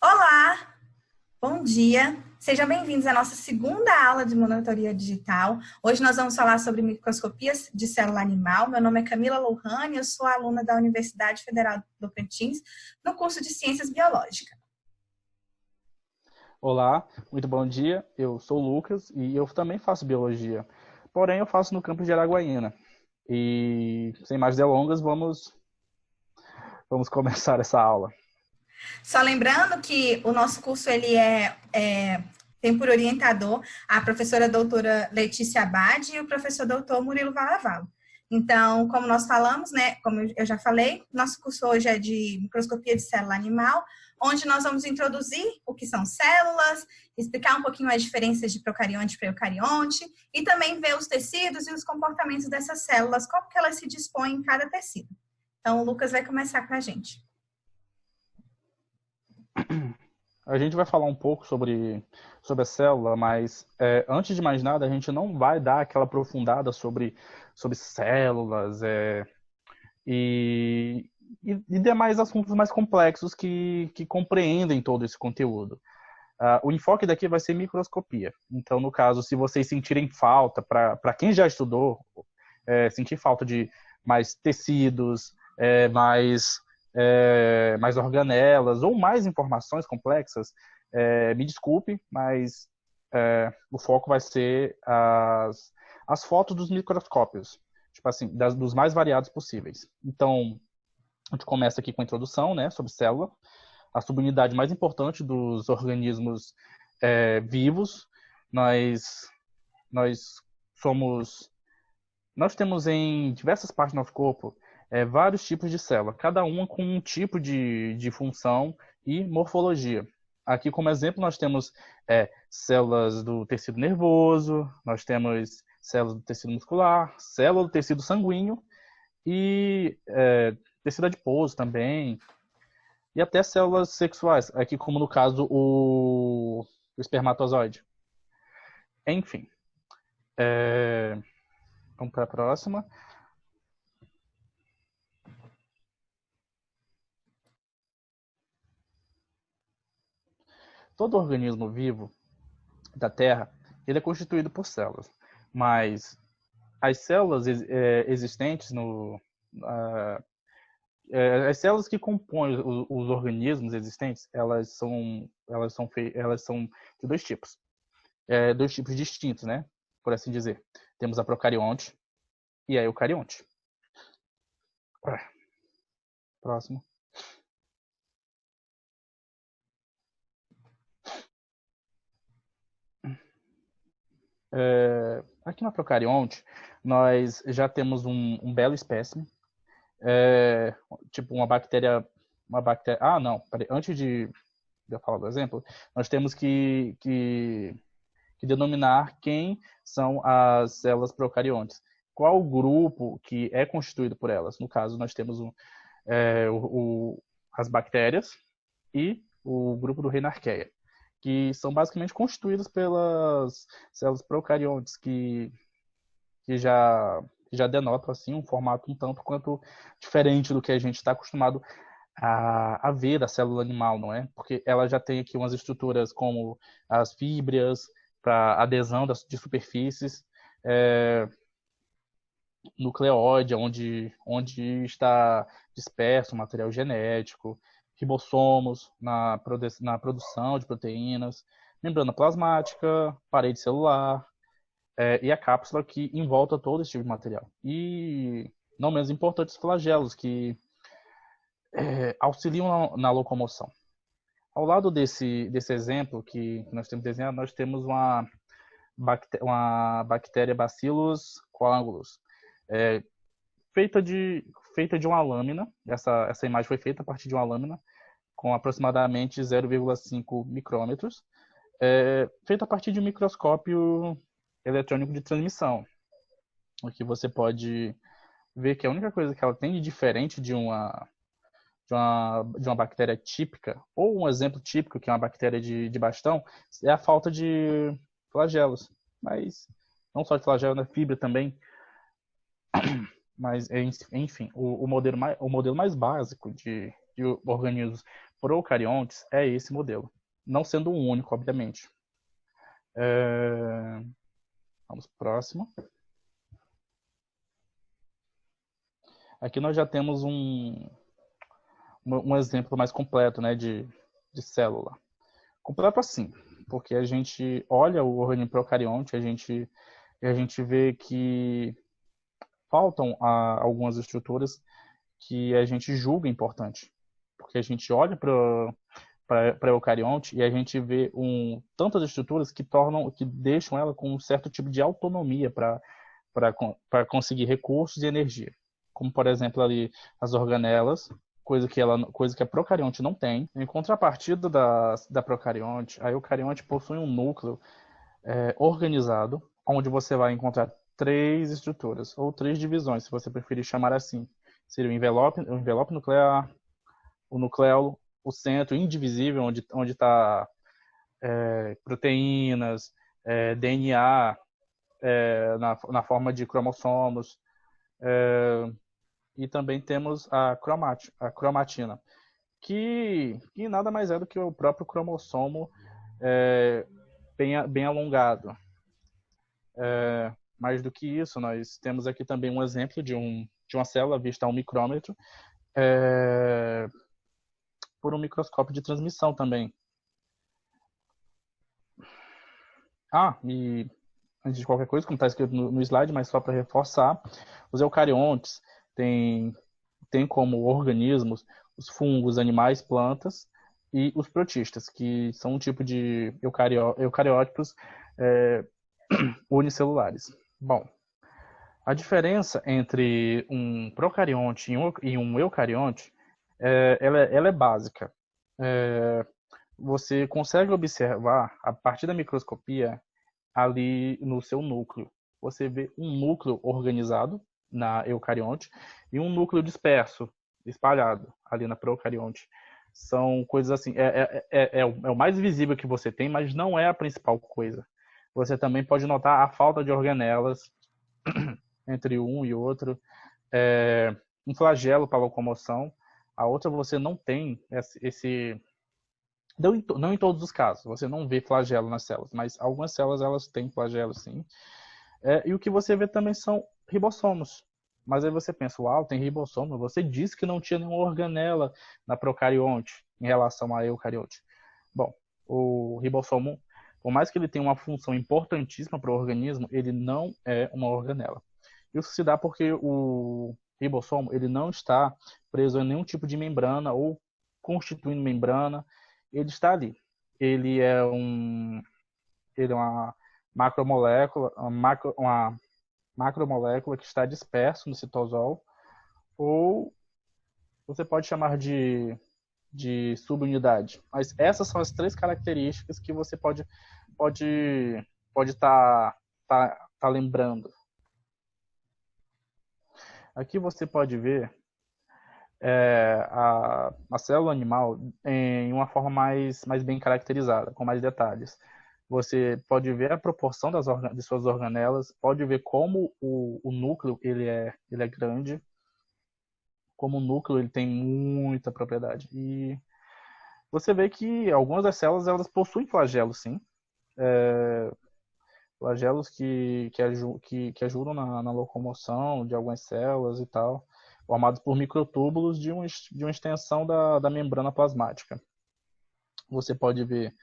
Olá, bom dia. Sejam bem-vindos à nossa segunda aula de monitoria digital. Hoje nós vamos falar sobre microscopias de célula animal. Meu nome é Camila Lohane, eu sou aluna da Universidade Federal do Tocantins, no curso de Ciências Biológicas. Olá, muito bom dia. Eu sou o Lucas e eu também faço biologia. Porém, eu faço no campus de Araguaína. E sem mais delongas, vamos começar essa aula. Só lembrando que o nosso curso tem por orientador a professora doutora Letícia Abad e o professor doutor Murilo Valaval. Então, como nós falamos, né, como eu já falei, nosso curso hoje é de microscopia de célula animal, onde nós vamos introduzir o que são células, explicar um pouquinho as diferenças de procarionte para eucarionte e também ver os tecidos e os comportamentos dessas células, como que elas se dispõem em cada tecido. Então, o Lucas vai começar com a gente. A gente vai falar um pouco sobre a célula, mas antes de mais nada, a gente não vai dar aquela aprofundada sobre células e, e demais assuntos mais complexos que compreendem todo esse conteúdo. O enfoque daqui vai ser microscopia. Então, no caso, se vocês sentirem falta, para quem já estudou, sentir falta de mais tecidos, mais organelas ou mais informações complexas, me desculpe, mas o foco vai ser as fotos dos microscópios, tipo assim, dos mais variados possíveis. Então, a gente começa aqui com a introdução, né, sobre célula, a subunidade mais importante dos organismos vivos. Nós, nós somos, nós temos em diversas partes do nosso corpo vários tipos de célula, cada uma com um tipo de função e morfologia. Aqui, como exemplo, nós temos células do tecido nervoso, nós temos células do tecido muscular, célula do tecido sanguíneo e tecido adiposo também, e até células sexuais, aqui como no caso o espermatozoide. Enfim, vamos para a próxima. Todo organismo vivo da Terra, ele é constituído por células, mas as células existentes as células que compõem os organismos existentes, elas são de dois tipos. Dois tipos distintos, né? Por assim dizer. Temos a procarionte e a eucarionte. Próximo. Aqui na procarionte, nós já temos um belo espécime, tipo uma bactéria. Ah, não, peraí, antes de eu falar do exemplo, nós temos que denominar quem são as células procariontes. Qual o grupo que é constituído por elas? No caso, nós temos as bactérias e o grupo do reino Archaea, que são basicamente constituídos pelas células procariontes, que já denotam assim, um formato um tanto quanto diferente do que a gente está acostumado a ver da célula animal, não é? Porque ela já tem aqui umas estruturas como as fíbrias, para adesão de superfícies, nucleóide, onde está disperso o material genético, ribossomos na produção de proteínas, membrana plasmática, parede celular, e a cápsula que envolta todo esse tipo de material. E, não menos importante, os flagelos, que auxiliam na locomoção. Ao lado desse exemplo que nós temos desenhado, nós temos uma bactéria Bacillus coagulus, é, feita de uma lâmina. Essa imagem foi feita a partir de uma lâmina com aproximadamente 0,5 micrômetros, feita a partir de um microscópio eletrônico de transmissão, o que você pode ver que a única coisa que ela tem de diferente de uma bactéria típica, ou um exemplo típico, que é uma bactéria de bastão, é a falta de flagelos. Mas não só de flagelo, né? Fibra também. Mas, enfim, o modelo mais básico de organismos procariontes é esse modelo. Não sendo o único, obviamente. Vamos para o próximo. Aqui nós já temos um exemplo mais completo, né, de célula. Completo assim, porque a gente olha o organismo procarionte, a gente vê que faltam algumas estruturas que a gente julga importante. Porque a gente olha para eucarionte e a gente vê tantas estruturas que deixam ela com um certo tipo de autonomia para conseguir recursos e energia. Como, por exemplo, ali as organelas, coisa que a procarionte não tem. Em contrapartida da procarionte, a eucarionte possui um núcleo organizado, onde você vai encontrar 3 estruturas, ou 3 divisões, se você preferir chamar assim. Seria o envelope nuclear, o nucleolo, o centro indivisível, onde está proteínas, DNA, na forma de cromossomos, e também temos a cromatina, que nada mais é do que o próprio cromossomo bem alongado. Mais do que isso, nós temos aqui também um exemplo de uma célula vista a 1 micrômetro por um microscópio de transmissão também. E antes de qualquer coisa, como está escrito no slide, mas só para reforçar, os eucariontes têm como organismos os fungos, animais, plantas e os protistas, que são um tipo de eucarióticos unicelulares. Bom, a diferença entre um procarionte e um eucarionte, ela é básica. Você consegue observar, a partir da microscopia, ali no seu núcleo. Você vê um núcleo organizado na eucarionte e um núcleo disperso, espalhado ali na procarionte. São coisas assim, é o mais visível que você tem, mas não é a principal coisa. Você também pode notar a falta de organelas entre um e outro, um flagelo para a locomoção. A outra você não tem esse não em todos os casos, você não vê flagelo nas células, mas algumas células elas têm flagelo, sim. E o que você vê também são ribossomos. Mas aí você pensa, uau, tem ribossomo. Você disse que não tinha nenhuma organela na procarionte em relação à eucarionte. Bom, o ribossomo, por mais que ele tenha uma função importantíssima para o organismo, ele não é uma organela. Isso se dá porque o ribossomo ele não está preso a nenhum tipo de membrana ou constituindo membrana. Ele está ali. Ele é uma macromolécula, uma macromolécula que está disperso no citosol, ou você pode chamar de subunidade. Mas essas são as 3 características que você pode estar lembrando. Aqui você pode ver a célula animal em uma forma mais bem caracterizada, com mais detalhes. Você pode ver a proporção de suas organelas, pode ver como o núcleo ele é grande, como o núcleo ele tem muita propriedade. E você vê que algumas das células elas possuem flagelos, sim. Flagelos que ajudam na locomoção de algumas células e tal, formados por microtúbulos de uma extensão da membrana plasmática. Você pode ver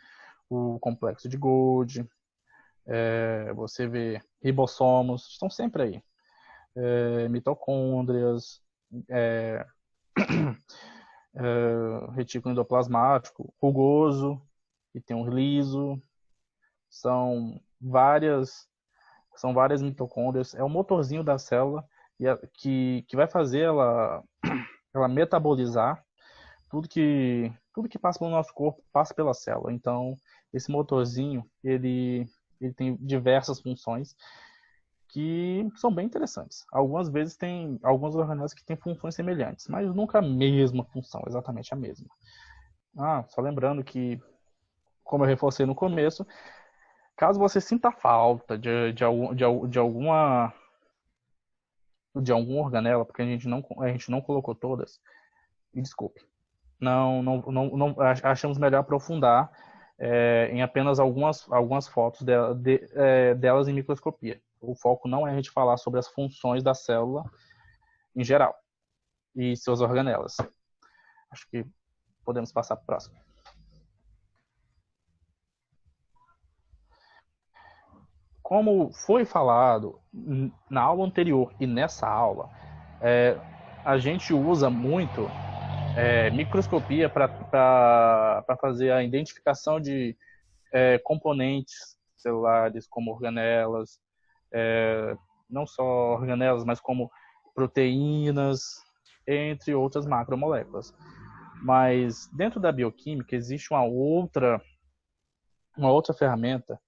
o complexo de Golgi, você vê ribossomos, estão sempre aí. Mitocôndrias, retículo endoplasmático, rugoso, e tem um liso. São várias mitocôndrias. É o motorzinho da célula que vai fazer ela metabolizar tudo que passa pelo nosso corpo, passa pela célula. Então, esse motorzinho, ele tem diversas funções que são bem interessantes. Algumas vezes tem algumas organelas que têm funções semelhantes, mas nunca a mesma função, exatamente a mesma. Só lembrando que, como eu reforcei no começo, caso você sinta falta de alguma organela, porque a gente não colocou todas, me desculpe. Achamos melhor aprofundar em apenas algumas fotos delas em microscopia. O foco não é a gente falar sobre as funções da célula em geral e seus organelas. Acho que podemos passar para o próximo. Como foi falado na aula anterior e nessa aula, a gente usa muito microscopia para fazer a identificação de componentes celulares, como organelas, não só organelas, mas como proteínas, entre outras macromoléculas. Mas dentro da bioquímica existe uma outra ferramenta,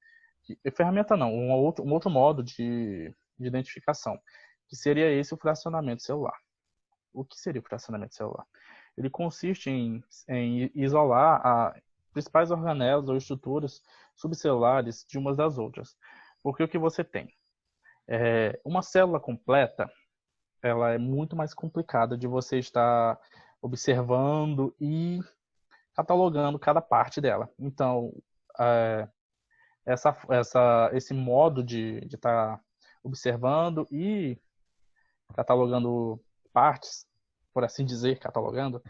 um outro modo de identificação, que seria esse o fracionamento celular. O que seria o fracionamento celular? Ele consiste em isolar as principais organelas ou estruturas subcelulares de umas das outras. Porque o que você tem? Uma célula completa, ela é muito mais complicada de você estar observando e catalogando cada parte dela. Então, esse modo de estar observando e catalogando partes, por assim dizer, catalogando,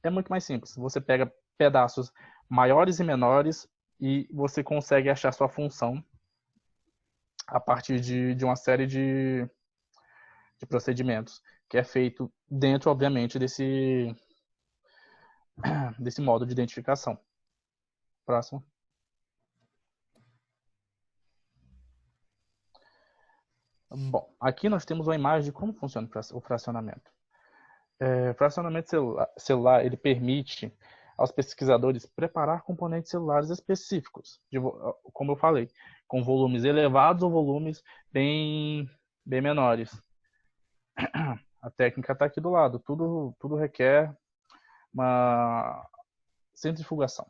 é muito mais simples. Você pega pedaços maiores e menores e você consegue achar sua função a partir de uma série de procedimentos, que é feito dentro, obviamente, desse modo de identificação. Próximo. Bom, aqui nós temos uma imagem de como funciona o fracionamento. O fracionamento celular ele permite aos pesquisadores preparar componentes celulares específicos, como eu falei, com volumes elevados ou volumes bem menores. A técnica está aqui do lado. Tudo requer uma centrifugação.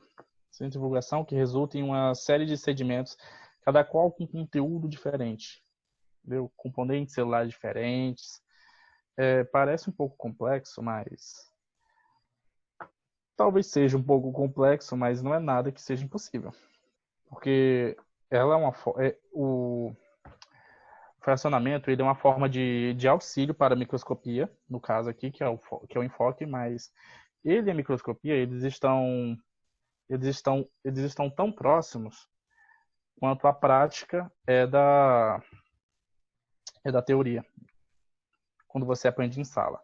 Centrifugação que resulta em uma série de sedimentos, cada qual com conteúdo diferente. Entendeu? Componentes celulares diferentes. Parece um pouco complexo, mas talvez seja um pouco complexo, mas não é nada que seja impossível. Porque ela o fracionamento ele é uma forma de auxílio para a microscopia, no caso aqui, que é o enfoque, mas ele e a microscopia, eles estão tão próximos quanto a prática é da teoria, quando você aprende em sala.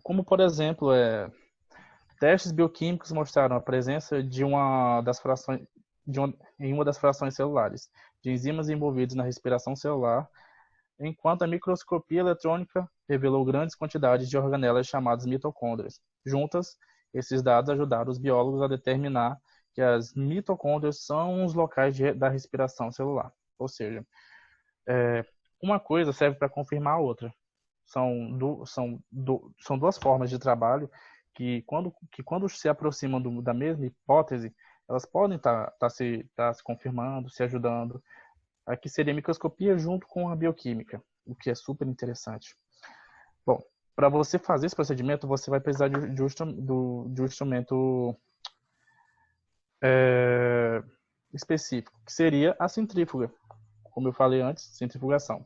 Como, por exemplo, testes bioquímicos mostraram a presença em uma das frações celulares, de enzimas envolvidas na respiração celular, enquanto a microscopia eletrônica revelou grandes quantidades de organelas chamadas mitocôndrias. Juntas, esses dados ajudaram os biólogos a determinar que as mitocôndrias são os locais da respiração celular. Ou seja, uma coisa serve para confirmar a outra. São duas formas de trabalho que quando se aproximam da mesma hipótese, elas podem estar se confirmando, se ajudando. Aqui seria a microscopia junto com a bioquímica, o que é super interessante. Bom, para você fazer esse procedimento, você vai precisar de um instrumento específico, que seria a centrífuga. Como eu falei antes, centrifugação.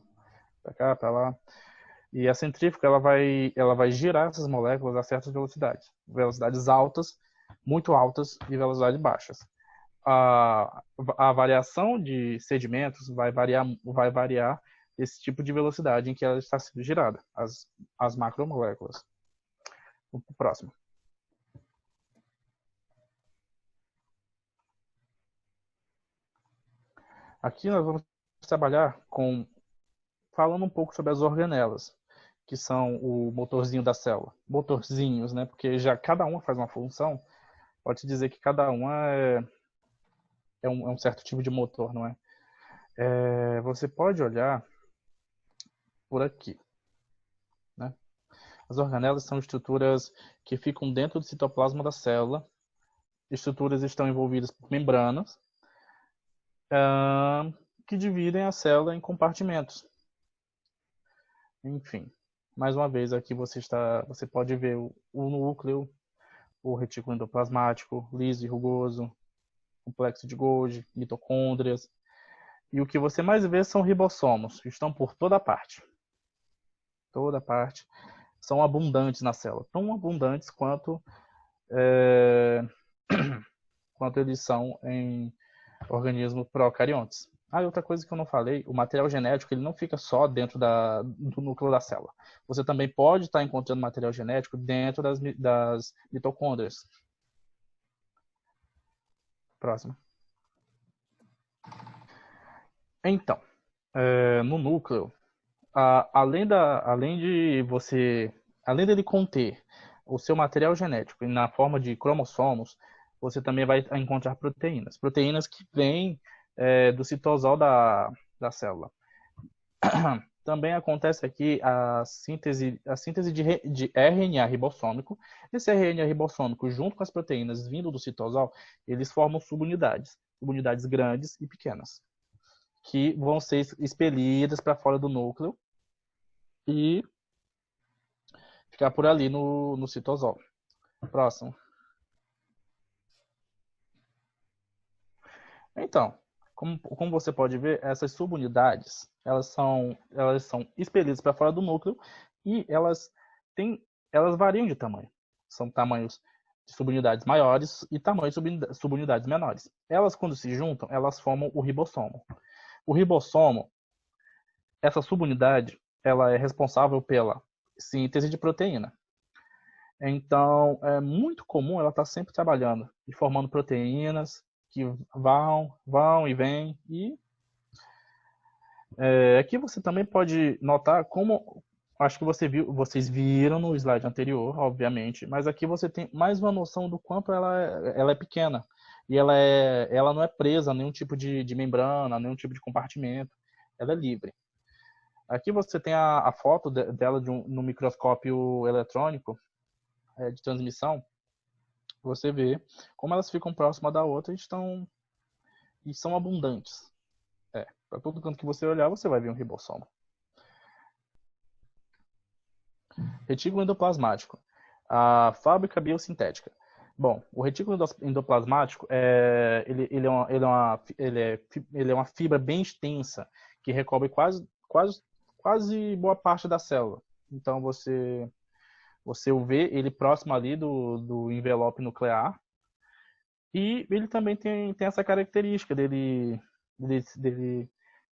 Para cá, para lá. E a centrífuga ela vai girar essas moléculas a certas velocidades. Velocidades altas, muito altas e velocidades baixas. A variação de sedimentos vai variar esse tipo de velocidade em que ela está sendo girada, as macromoléculas. O próximo. Aqui nós vamos trabalhar falando um pouco sobre as organelas, que são o motorzinho da célula. Motorzinhos, né? Porque já cada uma faz uma função. Pode dizer que cada uma é um certo tipo de motor, não é? Você pode olhar por aqui, né? As organelas são estruturas que ficam dentro do citoplasma da célula. Estruturas estão envolvidas por membranas que dividem a célula em compartimentos. Enfim, mais uma vez aqui você pode ver o núcleo, o retículo endoplasmático, liso e rugoso, complexo de Golgi, mitocôndrias. E o que você mais vê são ribossomos, que estão por toda parte. Toda parte. São abundantes na célula. Tão abundantes quanto, quanto eles são em organismos procariontes. Ah, e outra coisa que eu não falei, o material genético ele não fica só dentro do núcleo da célula. Você também pode estar encontrando material genético dentro das mitocôndrias. Próximo. Então, no núcleo, além dele conter o seu material genético na forma de cromossomos, você também vai encontrar proteínas. Proteínas que vêm do citosol da célula. Também acontece aqui a síntese de RNA ribossômico. Esse RNA ribossômico, junto com as proteínas vindo do citosol, eles formam subunidades grandes e pequenas, que vão ser expelidas para fora do núcleo e ficar por ali no citosol. Próximo. Então, como você pode ver, essas subunidades, elas são expelidas para fora do núcleo e elas variam de tamanho. São tamanhos de subunidades maiores e tamanhos de subunidades menores. Elas, quando se juntam, elas formam o ribossomo. O ribossomo, essa subunidade, ela é responsável pela síntese de proteína. Então, é muito comum ela estar sempre trabalhando e formando proteínas que vão e vêm. E aqui você também pode notar como, acho que vocês viram no slide anterior, obviamente, mas aqui você tem mais uma noção do quanto ela é pequena. E ela não é presa a nenhum tipo de membrana, a nenhum tipo de compartimento. Ela é livre. Aqui você tem a foto dela no microscópio eletrônico de transmissão. Você vê como elas ficam próximas da outra e são abundantes. Para todo canto que você olhar, você vai ver um ribossomo. Retículo endoplasmático. A fábrica biosintética. Bom, o retículo endoplasmático ele é uma fibra bem extensa que recobre quase boa parte da célula. Então você o vê ele próximo ali do envelope nuclear. E ele também tem essa característica dele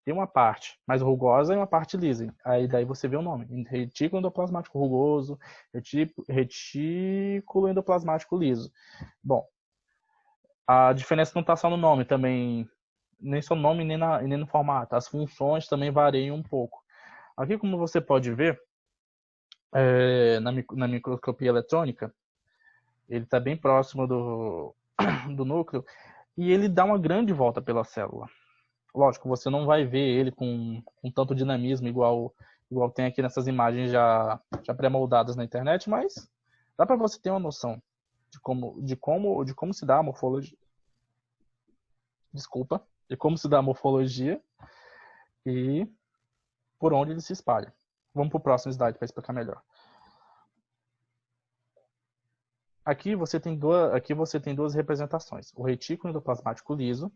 ter uma parte mais rugosa e uma parte lisa. Aí daí você vê o nome: retículo endoplasmático rugoso, retículo endoplasmático liso. Bom, a diferença não está só no nome também, nem só no nome nem no formato. As funções também variam um pouco. Aqui, como você pode ver, na microscopia eletrônica, ele está bem próximo do núcleo e ele dá uma grande volta pela célula. Lógico, você não vai ver ele com tanto dinamismo igual tem aqui nessas imagens já pré-moldadas na internet, mas dá para você ter uma noção de como se dá a morfologia. Desculpa, de como se dá a morfologia e por onde ele se espalha. Vamos para o próximo slide para explicar melhor. Aqui você tem duas representações. O retículo endoplasmático liso,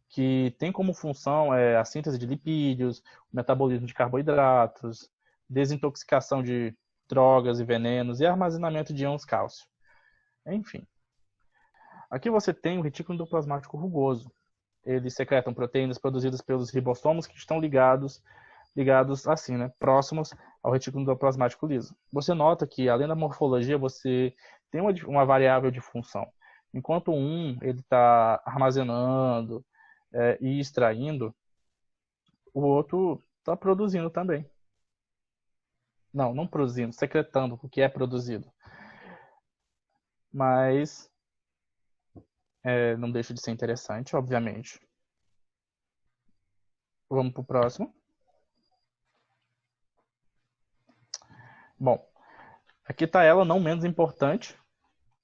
que tem como função a síntese de lipídios, o metabolismo de carboidratos, desintoxicação de drogas e venenos e armazenamento de íons cálcio. Enfim. Aqui você tem o retículo endoplasmático rugoso. Eles secretam proteínas produzidas pelos ribossomos que estão ligados assim, né, próximos ao retículo endoplasmático liso. Você nota que, além da morfologia, você tem uma variável de função. Enquanto ele está armazenando e extraindo, o outro está produzindo também. Não produzindo, secretando o que é produzido. Mas não deixa de ser interessante, obviamente. Vamos para o próximo. Bom, aqui está ela, não menos importante,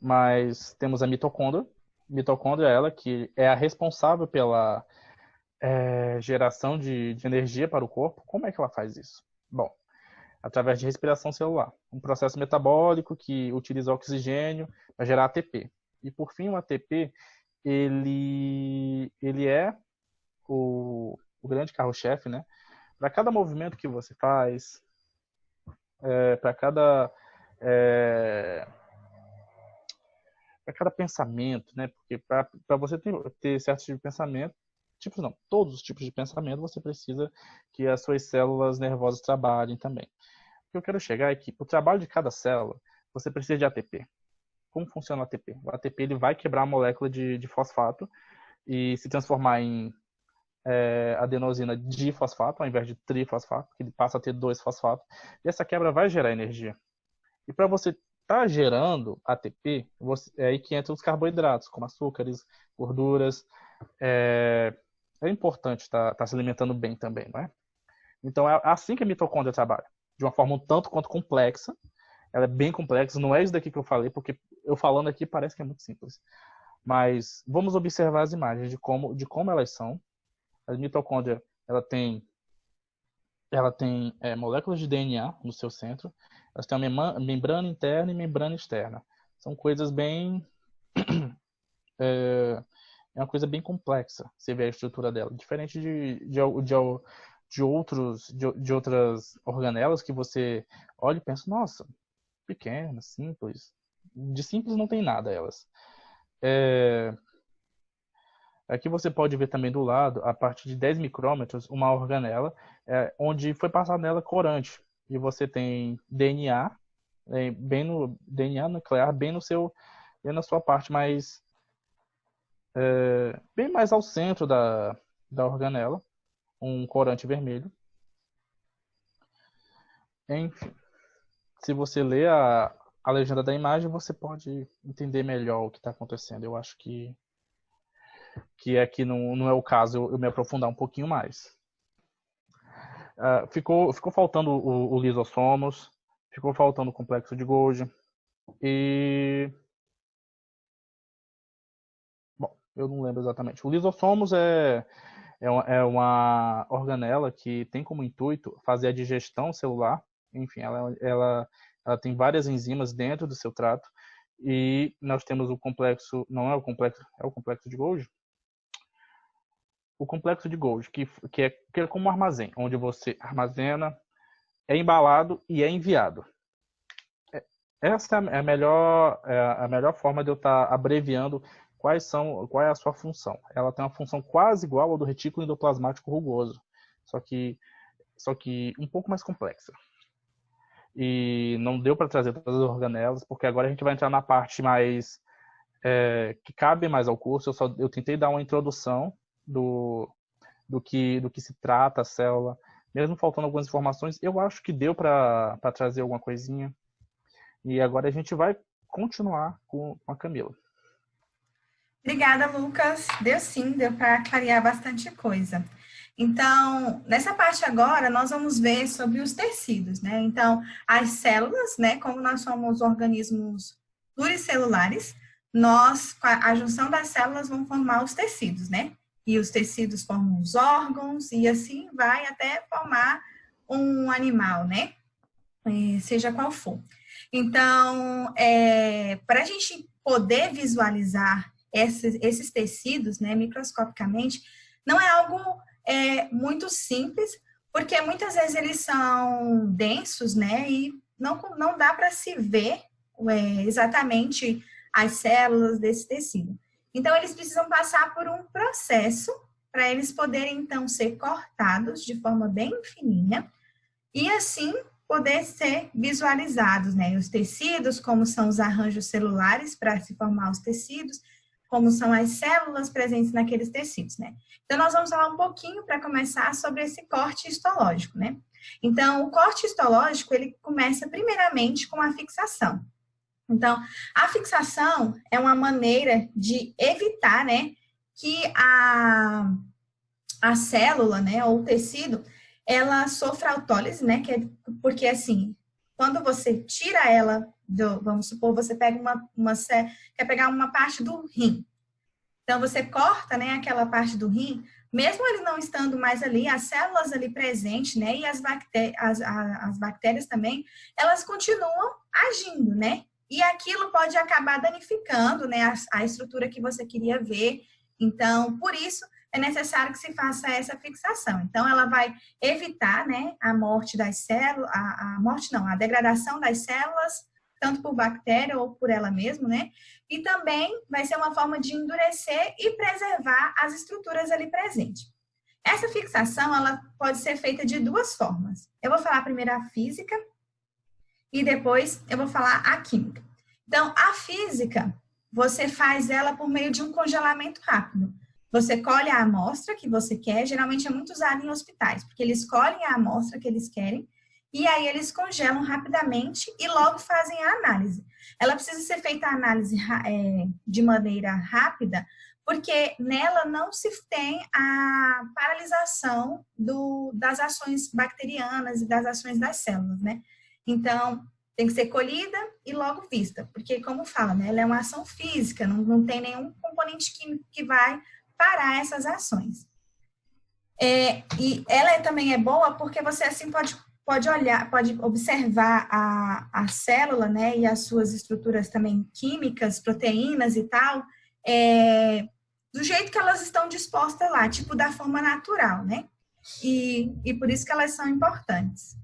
mas temos a mitocôndria. Mitocôndria é ela que é a responsável pela geração de energia para o corpo. Como é que ela faz isso? Bom, através de respiração celular. Um processo metabólico que utiliza oxigênio para gerar ATP. E, por fim, o ATP, ele é o grande carro-chefe, né? Para cada movimento que você faz, para cada pensamento, né? Porque para você ter certos tipos de pensamento, todos os tipos de pensamento, você precisa que as suas células nervosas trabalhem também. O que eu quero chegar é que, para o trabalho de cada célula, você precisa de ATP. Como funciona o ATP? O ATP ele vai quebrar a molécula de fosfato e se transformar em adenosina difosfato, ao invés de trifosfato, que ele passa a ter 2 fosfatos. E essa quebra vai gerar energia. E para você estar gerando ATP, é aí que entram os carboidratos, como açúcares, gorduras. É importante estar se alimentando bem também, não é? Então, é assim que a mitocôndria trabalha. De uma forma um tanto quanto complexa. Ela é bem complexa, não é isso daqui que eu falei, porque eu falando aqui parece que é muito simples. Mas vamos observar as imagens de como elas são. A mitocôndria, ela tem moléculas de DNA no seu centro. Elas têm uma membrana interna e membrana externa. São coisas bem... É uma coisa bem complexa, você vê a estrutura dela. Diferente de outras organelas que você olha e pensa, nossa, pequena, simples. De simples não tem nada elas. Aqui você pode ver também do lado, a partir de 10 micrômetros, uma organela, onde foi passado nela corante. E você tem DNA, DNA nuclear, bem na sua parte mais... bem mais ao centro da organela, um corante vermelho. Enfim, se você ler a legenda da imagem, você pode entender melhor o que está acontecendo. Eu acho que aqui não é o caso eu me aprofundar um pouquinho mais. Ficou faltando o lisossomos, ficou faltando o complexo de Golgi e... Bom, eu não lembro exatamente. O lisossomos é uma organela que tem como intuito fazer a digestão celular. Enfim, ela tem várias enzimas dentro do seu trato. E nós temos o complexo, não é o complexo, é o complexo de Golgi? O complexo de Golgi, que é como um armazém, onde você armazena, é embalado e é enviado. Essa é a melhor forma de eu estar abreviando qual é a sua função. Ela tem uma função quase igual ao do retículo endoplasmático rugoso, só que um pouco mais complexa. E não deu para trazer todas as organelas, porque agora a gente vai entrar na parte mais que cabe mais ao curso. Eu tentei dar uma introdução do que se trata a célula, mesmo faltando algumas informações. Eu acho que deu para trazer alguma coisinha. E agora a gente vai continuar com a Camila. Obrigada, Lucas. Deu para clarear bastante coisa. Então, nessa parte agora, nós vamos ver sobre os tecidos, né? Então, as células, né? Como nós somos organismos pluricelulares, com a junção das células vão formar os tecidos, né? E os tecidos formam os órgãos, e assim vai até formar um animal, né? Seja qual for. Então, para a gente poder visualizar esses tecidos, né, microscopicamente, não é algo muito simples, porque muitas vezes eles são densos, né, e não dá para se ver exatamente as células desse tecido. Então, eles precisam passar por um processo para eles poderem, então, ser cortados de forma bem fininha e, assim, poder ser visualizados, né? Os tecidos, como são os arranjos celulares para se formar os tecidos, como são as células presentes naqueles tecidos, né? Então, nós vamos falar um pouquinho para começar sobre esse corte histológico, né? Então, o corte histológico, ele começa primeiramente com a fixação. Então, a fixação é uma maneira de evitar, né, que a célula, né, ou o tecido, ela sofra autólise, né, porque assim, quando você tira ela, vamos supor, você pega quer pegar uma parte do rim. Então, você corta, né, aquela parte do rim, mesmo ele não estando mais ali, as células ali presentes, né, e as bactérias também, elas continuam agindo, né? E aquilo pode acabar danificando, né, a estrutura que você queria ver. Então, por isso, é necessário que se faça essa fixação. Então, ela vai evitar, né, a morte das células, a degradação das células, tanto por bactéria ou por ela mesma, né? E também vai ser uma forma de endurecer e preservar as estruturas ali presentes. Essa fixação, ela pode ser feita de duas formas. Eu vou falar primeiro a física e depois eu vou falar a química. Então, a física, você faz ela por meio de um congelamento rápido. Você colhe a amostra que você quer, geralmente é muito usado em hospitais, porque eles colhem a amostra que eles querem e aí eles congelam rapidamente e logo fazem a análise. Ela precisa ser feita a análise de maneira rápida, porque nela não se tem a paralisação das ações bacterianas e das ações das células, né? Então, tem que ser colhida e logo vista, porque, como fala, né, ela é uma ação física, não tem nenhum componente químico que vai parar essas ações. E ela também é boa porque você, assim, pode olhar, pode observar a célula, né, e as suas estruturas também químicas, proteínas e tal, do jeito que elas estão dispostas lá, tipo da forma natural, né? E por isso que elas são importantes.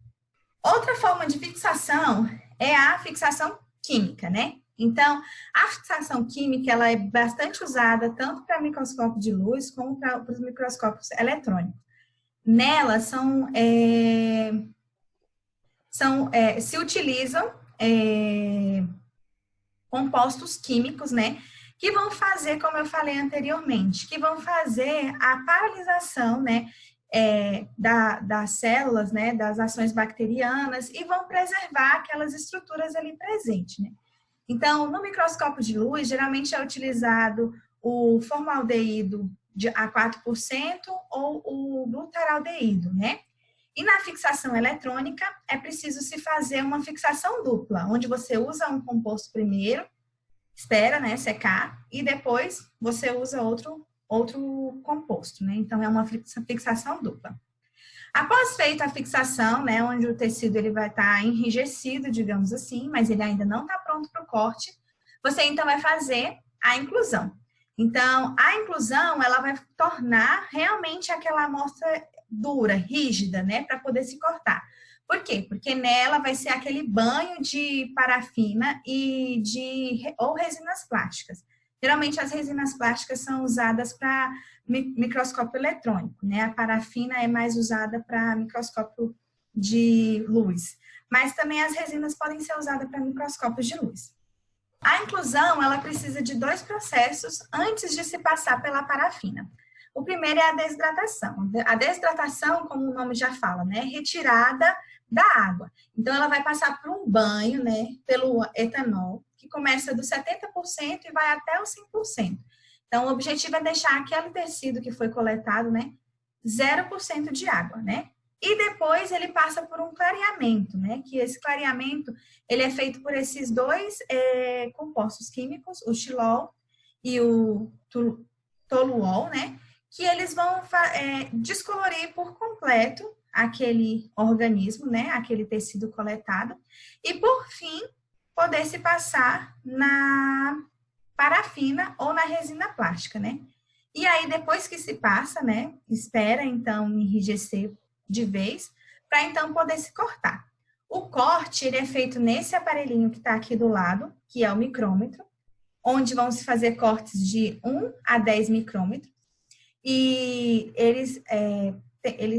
Outra forma de fixação é a fixação química, né? Então, a fixação química, ela é bastante usada tanto para microscópio de luz como para os microscópios eletrônicos. Nela se utilizam compostos químicos, né? Que vão fazer, como eu falei anteriormente, que vão fazer a paralisação, né? Das células, né? Das ações bacterianas e vão preservar aquelas estruturas ali presentes, né? Então, no microscópio de luz, geralmente é utilizado o formaldeído a 4% ou o glutaraldeído, né? E na fixação eletrônica, é preciso se fazer uma fixação dupla, onde você usa um composto primeiro, espera, né, secar, e depois você usa outro composto, né? Então, é uma fixação dupla. Após feita a fixação, né, onde o tecido ele vai estar enrijecido, digamos assim, mas ele ainda não está pronto para o corte, você então vai fazer a inclusão. Então, a inclusão, ela vai tornar realmente aquela amostra dura, rígida, né, para poder se cortar. Por quê? Porque nela vai ser aquele banho de parafina ou resinas plásticas. Geralmente, as resinas plásticas são usadas para microscópio eletrônico, né? A parafina é mais usada para microscópio de luz. Mas também as resinas podem ser usadas para microscópios de luz. A inclusão, ela precisa de 2 processos antes de se passar pela parafina. O primeiro é a desidratação. A desidratação, como o nome já fala, né? Retirada da água. Então, ela vai passar por um banho, né? Pelo etanol, que começa dos 70% e vai até os 100%. Então, o objetivo é deixar aquele tecido que foi coletado, né? 0% de água, né? E depois ele passa por um clareamento, né? Que esse clareamento, ele é feito por esses 2 compostos químicos, o xilol e o toluol, né? Que eles vão descolorir por completo aquele organismo, né? Aquele tecido coletado. E, por fim, poder se passar na parafina ou na resina plástica, né? E aí, depois que se passa, né? Espera, então, enrijecer de vez, para então poder se cortar. O corte, ele é feito nesse aparelhinho que está aqui do lado, que é o micrômetro, onde vão se fazer cortes de 1 a 10 micrômetros. E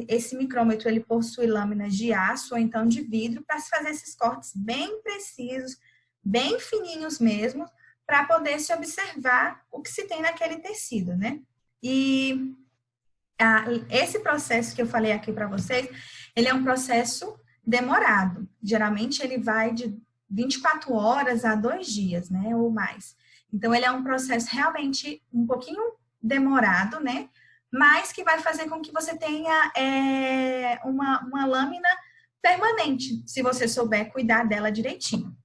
esse micrômetro, ele possui lâminas de aço ou então de vidro para se fazer esses cortes bem precisos, bem fininhos mesmo, para poder se observar o que se tem naquele tecido, né? E esse processo que eu falei aqui para vocês, ele é um processo demorado. Geralmente, ele vai de 24 horas a 2 dias, né? Ou mais. Então, ele é um processo realmente um pouquinho demorado, né? Mas que vai fazer com que você tenha uma lâmina permanente, se você souber cuidar dela direitinho.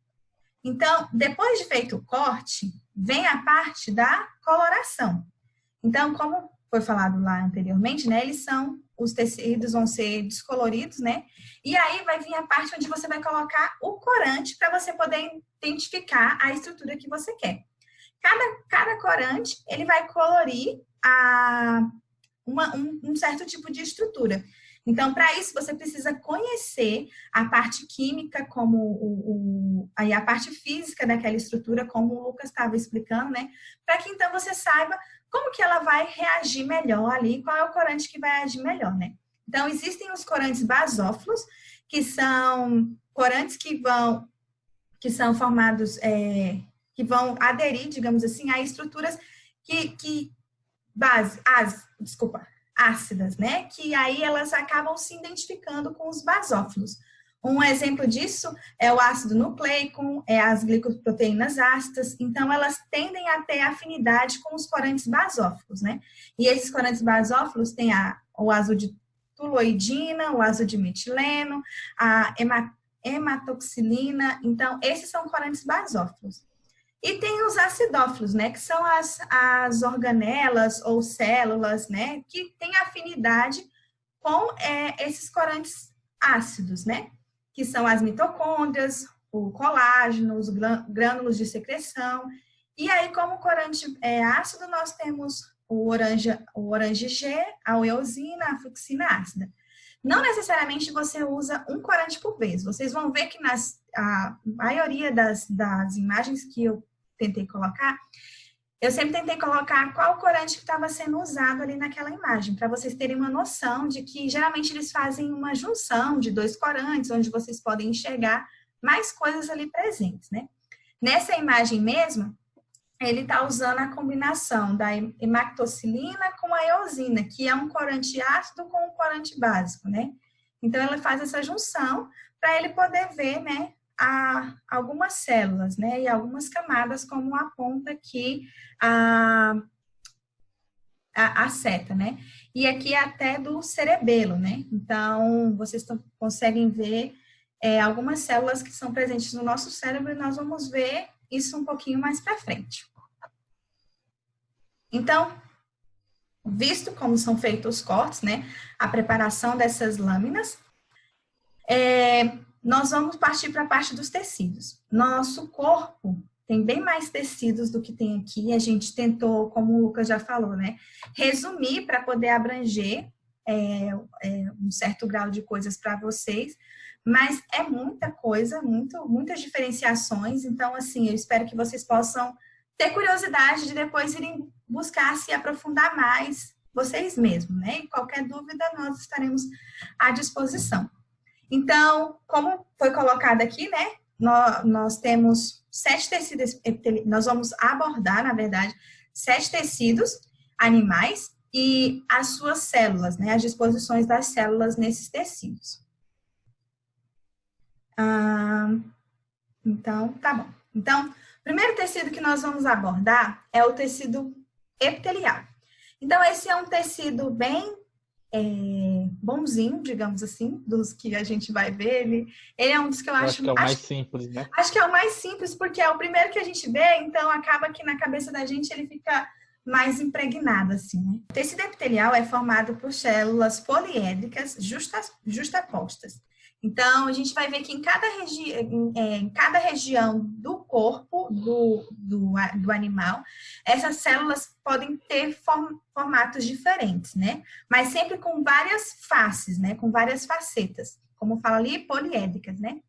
Então, depois de feito o corte, vem a parte da coloração. Então, como foi falado lá anteriormente, né, os tecidos vão ser descoloridos, né? E aí vai vir a parte onde você vai colocar o corante para você poder identificar a estrutura que você quer. Cada corante, ele vai colorir um certo tipo de estrutura. Então, para isso, você precisa conhecer a parte química, como aí a parte física daquela estrutura, como o Lucas estava explicando, né? Para que então você saiba como que ela vai reagir melhor ali, qual é o corante que vai agir melhor, né? Então, existem os corantes basófilos, que são corantes que são formados, que vão aderir, digamos assim, a estruturas ácidas, né? Que aí elas acabam se identificando com os basófilos. Um exemplo disso é o ácido nucleico, as glicoproteínas ácidas, então elas tendem a ter afinidade com os corantes basófilos, né? E esses corantes basófilos têm o azul de toluidina, o azul de metileno, a hematoxilina, então esses são corantes basófilos. E tem os acidófilos, né, que são as organelas ou células, né, que têm afinidade com esses corantes ácidos, né, que são as mitocôndrias, o colágeno, os grânulos de secreção. E aí, como corante ácido, nós temos o orange G, a eosina, a fucsina ácida. Não necessariamente você usa um corante por vez. Vocês vão ver que a maioria das imagens que eu tentei colocar, eu sempre tentei colocar qual corante que estava sendo usado ali naquela imagem, para vocês terem uma noção de que geralmente eles fazem uma junção de dois corantes, onde vocês podem enxergar mais coisas ali presentes, né? Nessa imagem mesmo, ele está usando a combinação da hemactocilina com a eosina, que é um corante ácido com um corante básico, né? Então, ela faz essa junção para ele poder ver, né, algumas células, né, e algumas camadas, como aponta aqui a seta, né? E aqui é até do cerebelo, né? Então, vocês conseguem ver algumas células que são presentes no nosso cérebro e nós vamos ver isso um pouquinho mais para frente. Então, visto como são feitos os cortes, né, a preparação dessas lâminas, nós vamos partir para a parte dos tecidos. Nosso corpo tem bem mais tecidos do que tem aqui. A gente tentou, como o Lucas já falou, né, resumir para poder abranger um certo grau de coisas para vocês, mas é muita coisa, muitas diferenciações. Então, assim, eu espero que vocês possam ter curiosidade de depois irem buscar se aprofundar mais vocês mesmos, né? E qualquer dúvida, nós estaremos à disposição. Então, como foi colocado aqui, né? Nós temos 7 tecidos epiteliais, nós vamos abordar, na verdade, 7 tecidos animais e as suas células, né? As disposições das células nesses tecidos. Então, tá bom. Então, o primeiro tecido que nós vamos abordar é o tecido epitelial. Então, esse é um tecido bem bonzinho, digamos assim, dos que a gente vai ver. Ele é um dos que eu acho que é o mais simples, né? Acho que é o mais simples, porque é o primeiro que a gente vê, então acaba que na cabeça da gente ele fica mais impregnado, assim, né? O tecido epitelial é formado por células poliédricas justapostas. Então, a gente vai ver que em cada região do corpo do animal, essas células podem ter formatos diferentes, né? Mas sempre com várias faces, né? Com várias facetas, como fala ali, poliédricas, né?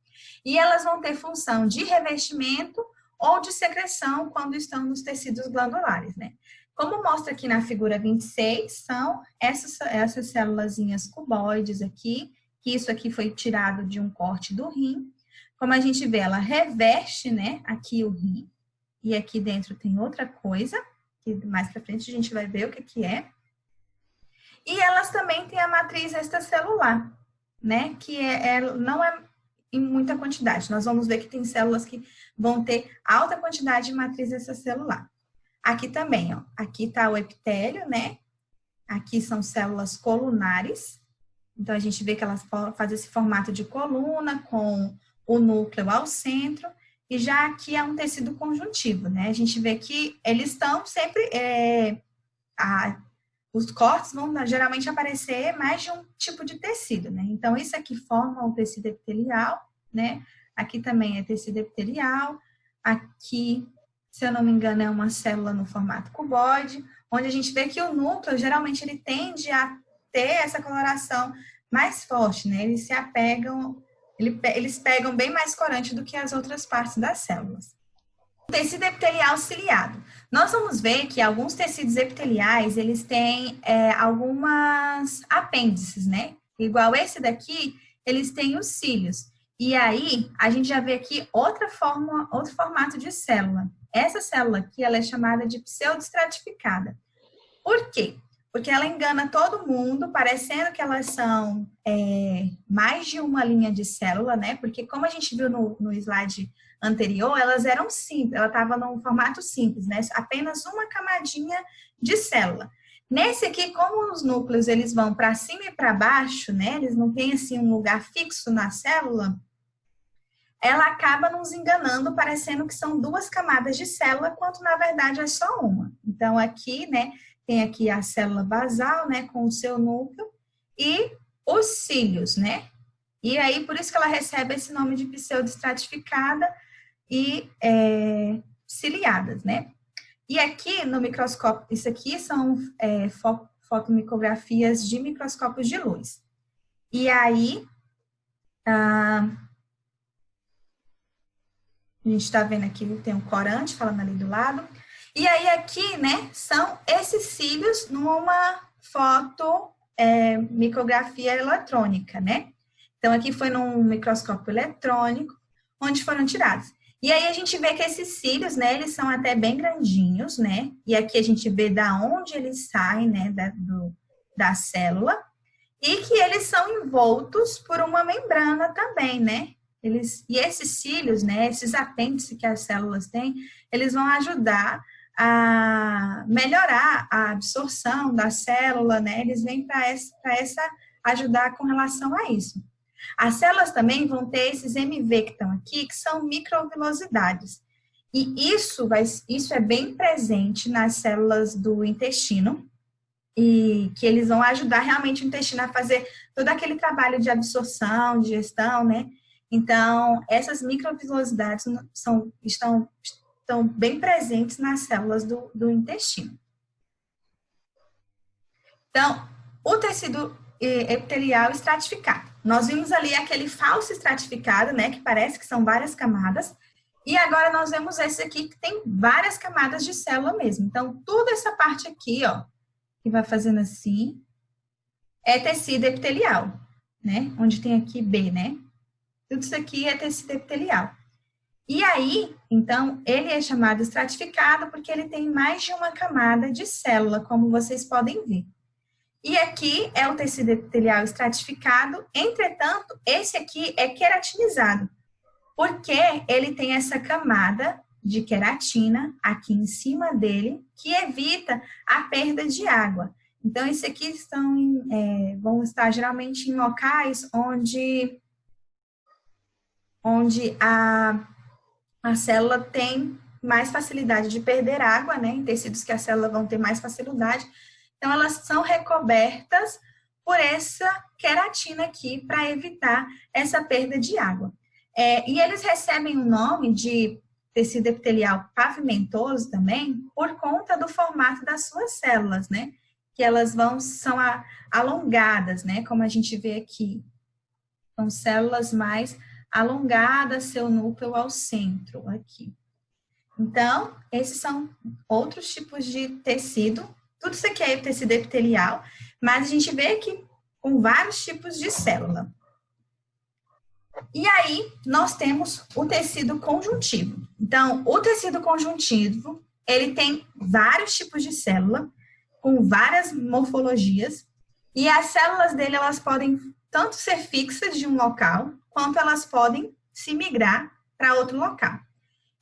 E elas vão ter função de revestimento ou de secreção quando estão nos tecidos glandulares, né? Como mostra aqui na figura 26, são essas célulazinhas cuboides aqui, que isso aqui foi tirado de um corte do rim. Como a gente vê, ela reveste, né, aqui o rim. E aqui dentro tem outra coisa, que mais pra frente a gente vai ver o que é. E elas também têm a matriz extracelular, né, que não é em muita quantidade. Nós vamos ver que tem células que vão ter alta quantidade de matriz extracelular. Aqui também, ó, aqui tá o epitélio, né, aqui são células colunares. Então, a gente vê que elas fazem esse formato de coluna com o núcleo ao centro. E já aqui é um tecido conjuntivo, né? A gente vê que eles estão sempre os cortes vão geralmente aparecer mais de um tipo de tecido, né? Então, isso aqui forma o tecido epitelial, né? Aqui também é tecido epitelial. Aqui, se eu não me engano, é uma célula no formato cuboide, onde a gente vê que o núcleo, geralmente, ele tende a ter essa coloração mais forte, né? Eles se apegam, eles pegam bem mais corante do que as outras partes das células. O tecido epitelial ciliado. Nós vamos ver que alguns tecidos epiteliais, eles têm algumas apêndices, né? Igual esse daqui, eles têm os cílios. E aí, a gente já vê aqui outro formato de célula. Essa célula aqui, ela é chamada de pseudoestratificada. Por quê? Porque ela engana todo mundo, parecendo que elas são mais de uma linha de célula, né? Porque como a gente viu no slide anterior, elas eram simples, ela estava num formato simples, né? Apenas uma camadinha de célula. Nesse aqui, como os núcleos eles vão para cima e para baixo, né? Eles não têm assim um lugar fixo na célula, ela acaba nos enganando, parecendo que são duas camadas de célula, quando na verdade é só uma. Então aqui, né? Tem aqui a célula basal, né, com o seu núcleo, e os cílios, né? E aí, por isso que ela recebe esse nome de pseudoestratificada e ciliadas, né? E aqui no microscópio, isso aqui são fotomicografias de microscópios de luz. E aí, a gente está vendo aqui, tem um corante falando ali do lado. E aí aqui, né, são esses cílios numa micrografia eletrônica, né? Então, aqui foi num microscópio eletrônico, onde foram tirados. E aí a gente vê que esses cílios, né, eles são até bem grandinhos, né? E aqui a gente vê da onde eles saem, né, da célula, e que eles são envoltos por uma membrana também, né? E esses cílios, né, esses apêndices que as células têm, eles vão ajudar a melhorar a absorção da célula, né? Eles vêm para ajudar com relação a isso. As células também vão ter esses MV que estão aqui, que são microvilosidades. E isso é bem presente nas células do intestino, e que eles vão ajudar realmente o intestino a fazer todo aquele trabalho de absorção, digestão, né? Então, essas microvilosidades estão bem presentes nas células do intestino. Então, o tecido epitelial estratificado. Nós vimos ali aquele falso estratificado, né, que parece que são várias camadas, e agora nós vemos esse aqui que tem várias camadas de célula mesmo. Então, toda essa parte aqui, ó, que vai fazendo assim, é tecido epitelial, né, onde tem aqui B, né? Tudo isso aqui é tecido epitelial. E aí, então, ele é chamado estratificado porque ele tem mais de uma camada de célula, como vocês podem ver. E aqui é o tecido epitelial estratificado, entretanto, esse aqui é queratinizado, porque ele tem essa camada de queratina aqui em cima dele, que evita a perda de água. Então, esse aqui vão estar geralmente em locais onde a célula tem mais facilidade de perder água, né? Em tecidos que a célula vão ter mais facilidade. Então, elas são recobertas por essa queratina aqui para evitar essa perda de água. E eles recebem o nome de tecido epitelial pavimentoso também por conta do formato das suas células, né? Que elas são alongadas, né? Como a gente vê aqui. São células mais alongada seu núcleo ao centro aqui. Então, esses são outros tipos de tecido. Tudo isso aqui é tecido epitelial, mas a gente vê aqui com vários tipos de célula. E aí, nós temos o tecido conjuntivo. Então, o tecido conjuntivo, ele tem vários tipos de célula, com várias morfologias, e as células dele, elas podem tanto ser fixas de um local, quanto elas podem se migrar para outro local.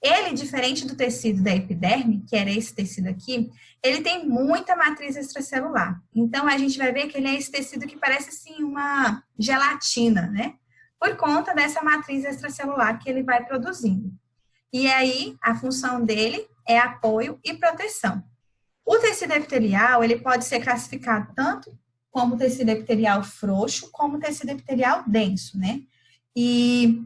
Ele, diferente do tecido da epiderme, que era esse tecido aqui, ele tem muita matriz extracelular. Então, a gente vai ver que ele é esse tecido que parece, assim, uma gelatina, né? Por conta dessa matriz extracelular que ele vai produzindo. E aí, a função dele é apoio e proteção. O tecido epitelial, ele pode ser classificado tanto como tecido epitelial frouxo, como tecido epitelial denso, né? E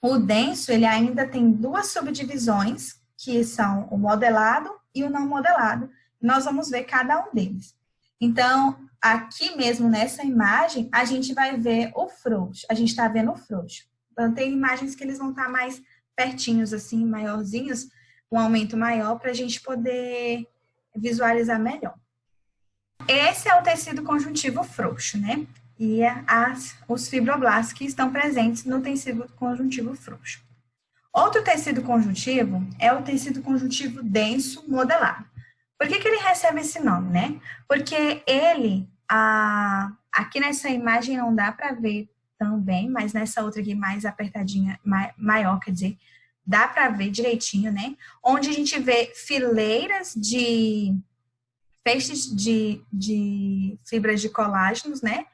o denso, ele ainda tem duas subdivisões, que são o modelado e o não modelado. Nós vamos ver cada um deles. Então, aqui mesmo nessa imagem, a gente vai ver o frouxo. A gente está vendo o frouxo. Então, tem imagens que eles vão estar mais pertinhos, assim, maiorzinhos, um aumento maior, para a gente poder visualizar melhor. Esse é o tecido conjuntivo frouxo, né? E os fibroblastos que estão presentes no tecido conjuntivo frouxo. Outro tecido conjuntivo é o tecido conjuntivo denso modelado. Por que ele recebe esse nome, né? Porque ele, aqui nessa imagem não dá para ver tão bem, mas nessa outra aqui mais apertadinha, maior, quer dizer, dá para ver direitinho, né? Onde a gente vê fileiras de feixes de fibras de colágenos, né?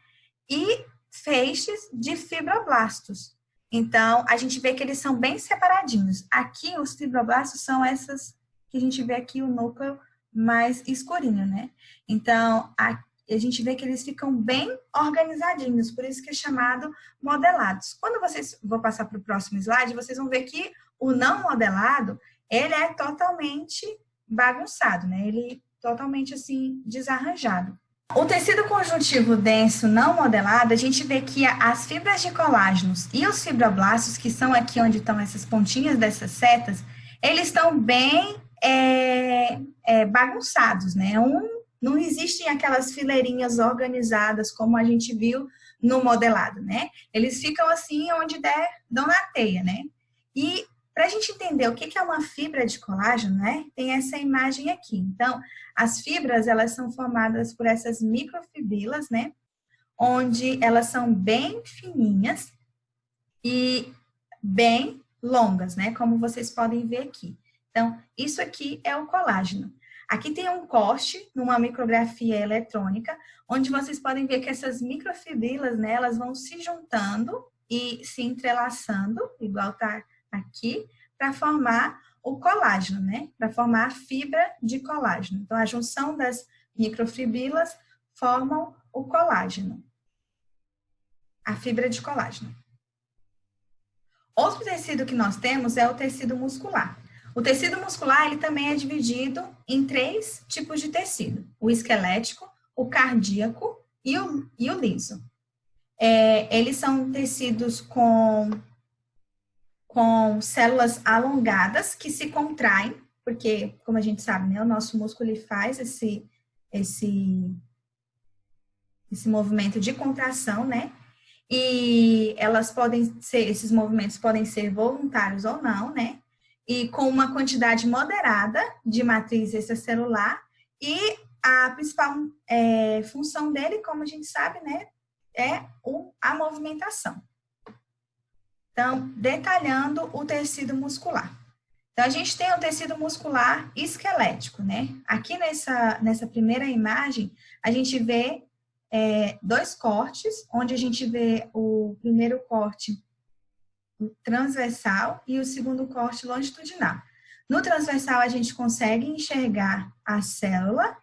E feixes de fibroblastos. Então, a gente vê que eles são bem separadinhos. Aqui, os fibroblastos são essas que a gente vê aqui o núcleo mais escurinho, né? Então, a gente vê que eles ficam bem organizadinhos, por isso que é chamado modelados. Quando vou passar para o próximo slide, vocês vão ver que o não modelado, ele é totalmente bagunçado, né? Ele totalmente, assim, desarranjado. O tecido conjuntivo denso não modelado, a gente vê que as fibras de colágenos e os fibroblastos, que são aqui onde estão essas pontinhas dessas setas, eles estão bem bagunçados, né? Não existem aquelas fileirinhas organizadas como a gente viu no modelado, né? Eles ficam assim onde dão na teia, né? E para a gente entender o que é uma fibra de colágeno, né? Tem essa imagem aqui. Então, as fibras, elas são formadas por essas microfibrilas, né? Onde elas são bem fininhas e bem longas, né? Como vocês podem ver aqui. Então, isso aqui é o colágeno. Aqui tem um corte numa micrografia eletrônica, onde vocês podem ver que essas microfibrilas, né? Elas vão se juntando e se entrelaçando, igual tá aqui, para formar o colágeno, né? Para formar a fibra de colágeno. Então, a junção das microfibrilas formam o colágeno. A fibra de colágeno. Outro tecido que nós temos é o tecido muscular. O tecido muscular, ele também é dividido em 3 tipos de tecido. O esquelético, o cardíaco e o liso. Eles são tecidos com células alongadas que se contraem, porque, como a gente sabe, né, o nosso músculo ele faz esse movimento de contração, né? E esses movimentos podem ser voluntários ou não, né? E com uma quantidade moderada de matriz extracelular, e a principal função dele, como a gente sabe, né, é a movimentação. Então, detalhando o tecido muscular. Então, a gente tem o tecido muscular esquelético, né? Aqui nessa primeira imagem, a gente vê 2 cortes, onde a gente vê o primeiro corte transversal e o segundo corte longitudinal. No transversal, a gente consegue enxergar a célula,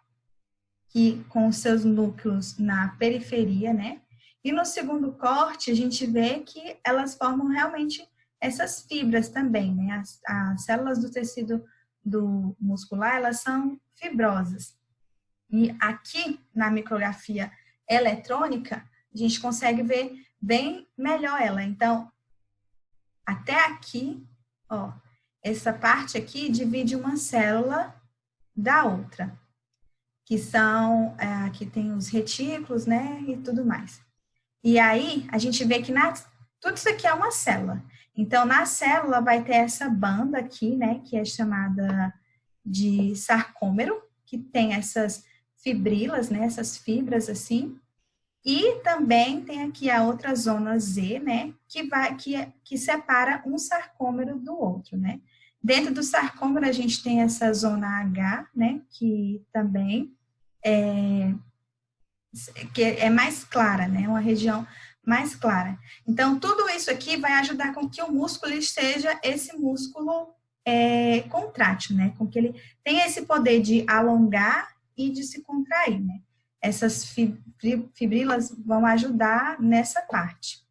que com os seus núcleos na periferia, né? E no segundo corte, a gente vê que elas formam realmente essas fibras também, né? As células do tecido do muscular, elas são fibrosas. E aqui, na micrografia eletrônica, a gente consegue ver bem melhor ela. Então, até aqui, ó, essa parte aqui divide uma célula da outra, que são, aqui tem os retículos, né, e tudo mais. E aí, a gente vê que tudo isso aqui é uma célula. Então, na célula vai ter essa banda aqui, né, que é chamada de sarcômero, que tem essas fibrilas, né, essas fibras assim. E também tem aqui a outra zona Z, né, que separa um sarcômero do outro, né. Dentro do sarcômero, a gente tem essa zona H, né, que também que é mais clara, né, uma região mais clara. Então, tudo isso aqui vai ajudar com que o músculo seja esse músculo contrátil, né, com que ele tenha esse poder de alongar e de se contrair, né? Essas fibrilas vão ajudar nessa parte.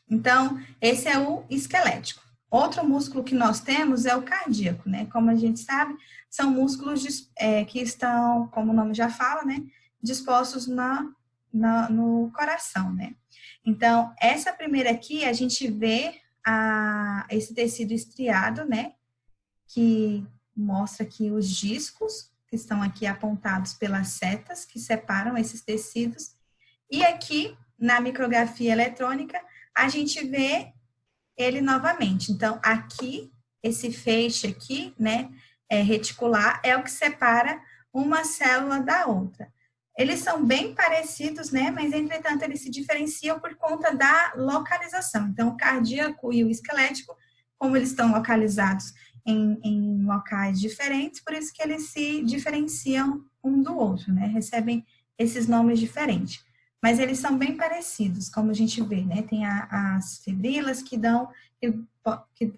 Então, esse é o esquelético. Outro músculo que nós temos é o cardíaco, né? Como a gente sabe, são músculos que estão, como o nome já fala, né? Dispostos no coração, né? Então, essa primeira aqui, a gente vê esse tecido estriado, né? Que mostra aqui os discos, que estão aqui apontados pelas setas, que separam esses tecidos. E aqui, na micrografia eletrônica, a gente vê ele novamente. Então, aqui, esse feixe aqui, né, reticular, é o que separa uma célula da outra. Eles são bem parecidos, né, mas, entretanto, eles se diferenciam por conta da localização. Então, o cardíaco e o esquelético, como eles estão localizados em locais diferentes, por isso que eles se diferenciam um do outro, né, recebem esses nomes diferentes. Mas eles são bem parecidos, como a gente vê, né? Tem as fibrilas que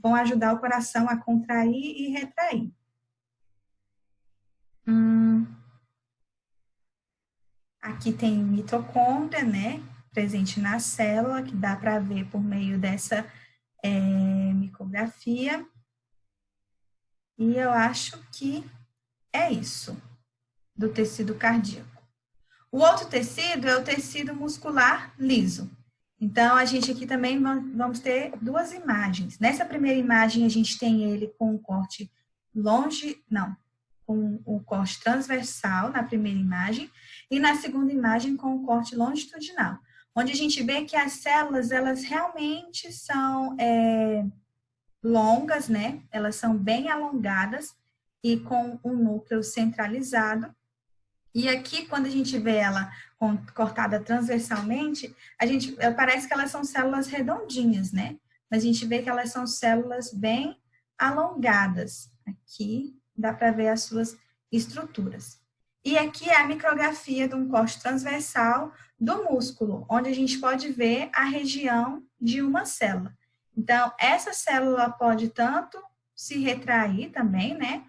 vão ajudar o coração a contrair e retrair. Aqui tem mitocôndria, né? Presente na célula, que dá para ver por meio dessa micrografia. E eu acho que é isso, do tecido cardíaco. O outro tecido é o tecido muscular liso. Então, a gente aqui também vamos ter duas imagens. Nessa primeira imagem, a gente tem ele com um corte com o corte transversal na primeira imagem, e na segunda imagem com o corte longitudinal, onde a gente vê que as células, elas realmente são longas, né? Elas são bem alongadas e com um núcleo centralizado. E aqui, quando a gente vê ela cortada transversalmente, parece que elas são células redondinhas, né? Mas a gente vê que elas são células bem alongadas. Aqui dá para ver as suas estruturas. E aqui é a micrografia de um corte transversal do músculo, onde a gente pode ver a região de uma célula. Então, essa célula pode tanto se retrair também, né?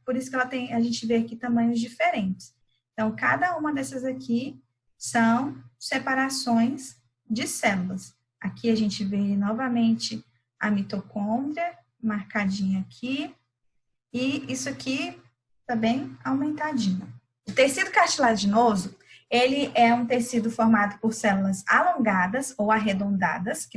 Por isso que a gente vê aqui tamanhos diferentes. Então, cada uma dessas aqui são separações de células. Aqui a gente vê novamente a mitocôndria marcadinha aqui, e isso aqui tá bem aumentadinho. O tecido cartilaginoso, ele é um tecido formado por células alongadas ou arredondadas,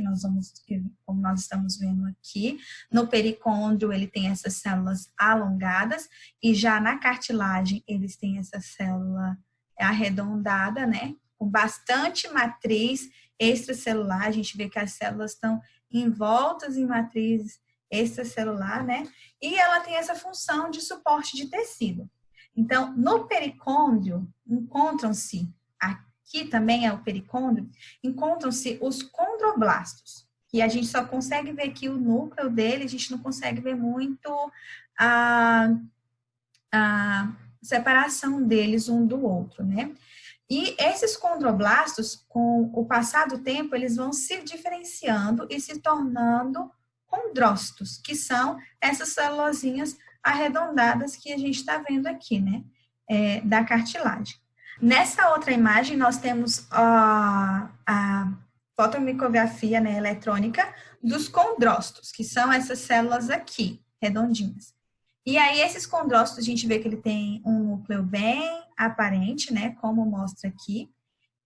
como nós estamos vendo aqui. No pericôndrio, ele tem essas células alongadas, e já na cartilagem, eles têm essa célula arredondada, né? Com bastante matriz extracelular. A gente vê que as células estão envoltas em matriz extracelular, né? E ela tem essa função de suporte de tecido. Então, no pericôndrio, aqui também é o pericôndrio, encontram-se os condroblastos, que a gente só consegue ver aqui o núcleo dele, a gente não consegue ver muito a separação deles um do outro, né? E esses condroblastos, com o passar do tempo, eles vão se diferenciando e se tornando condrócitos, que são essas celulozinhas arredondadas que a gente está vendo aqui, né, da cartilagem. Nessa outra imagem, nós temos a fotomicrografia, né, eletrônica dos condrócitos, que são essas células aqui, redondinhas. E aí, esses condrócitos, a gente vê que ele tem um núcleo bem aparente, né, como mostra aqui,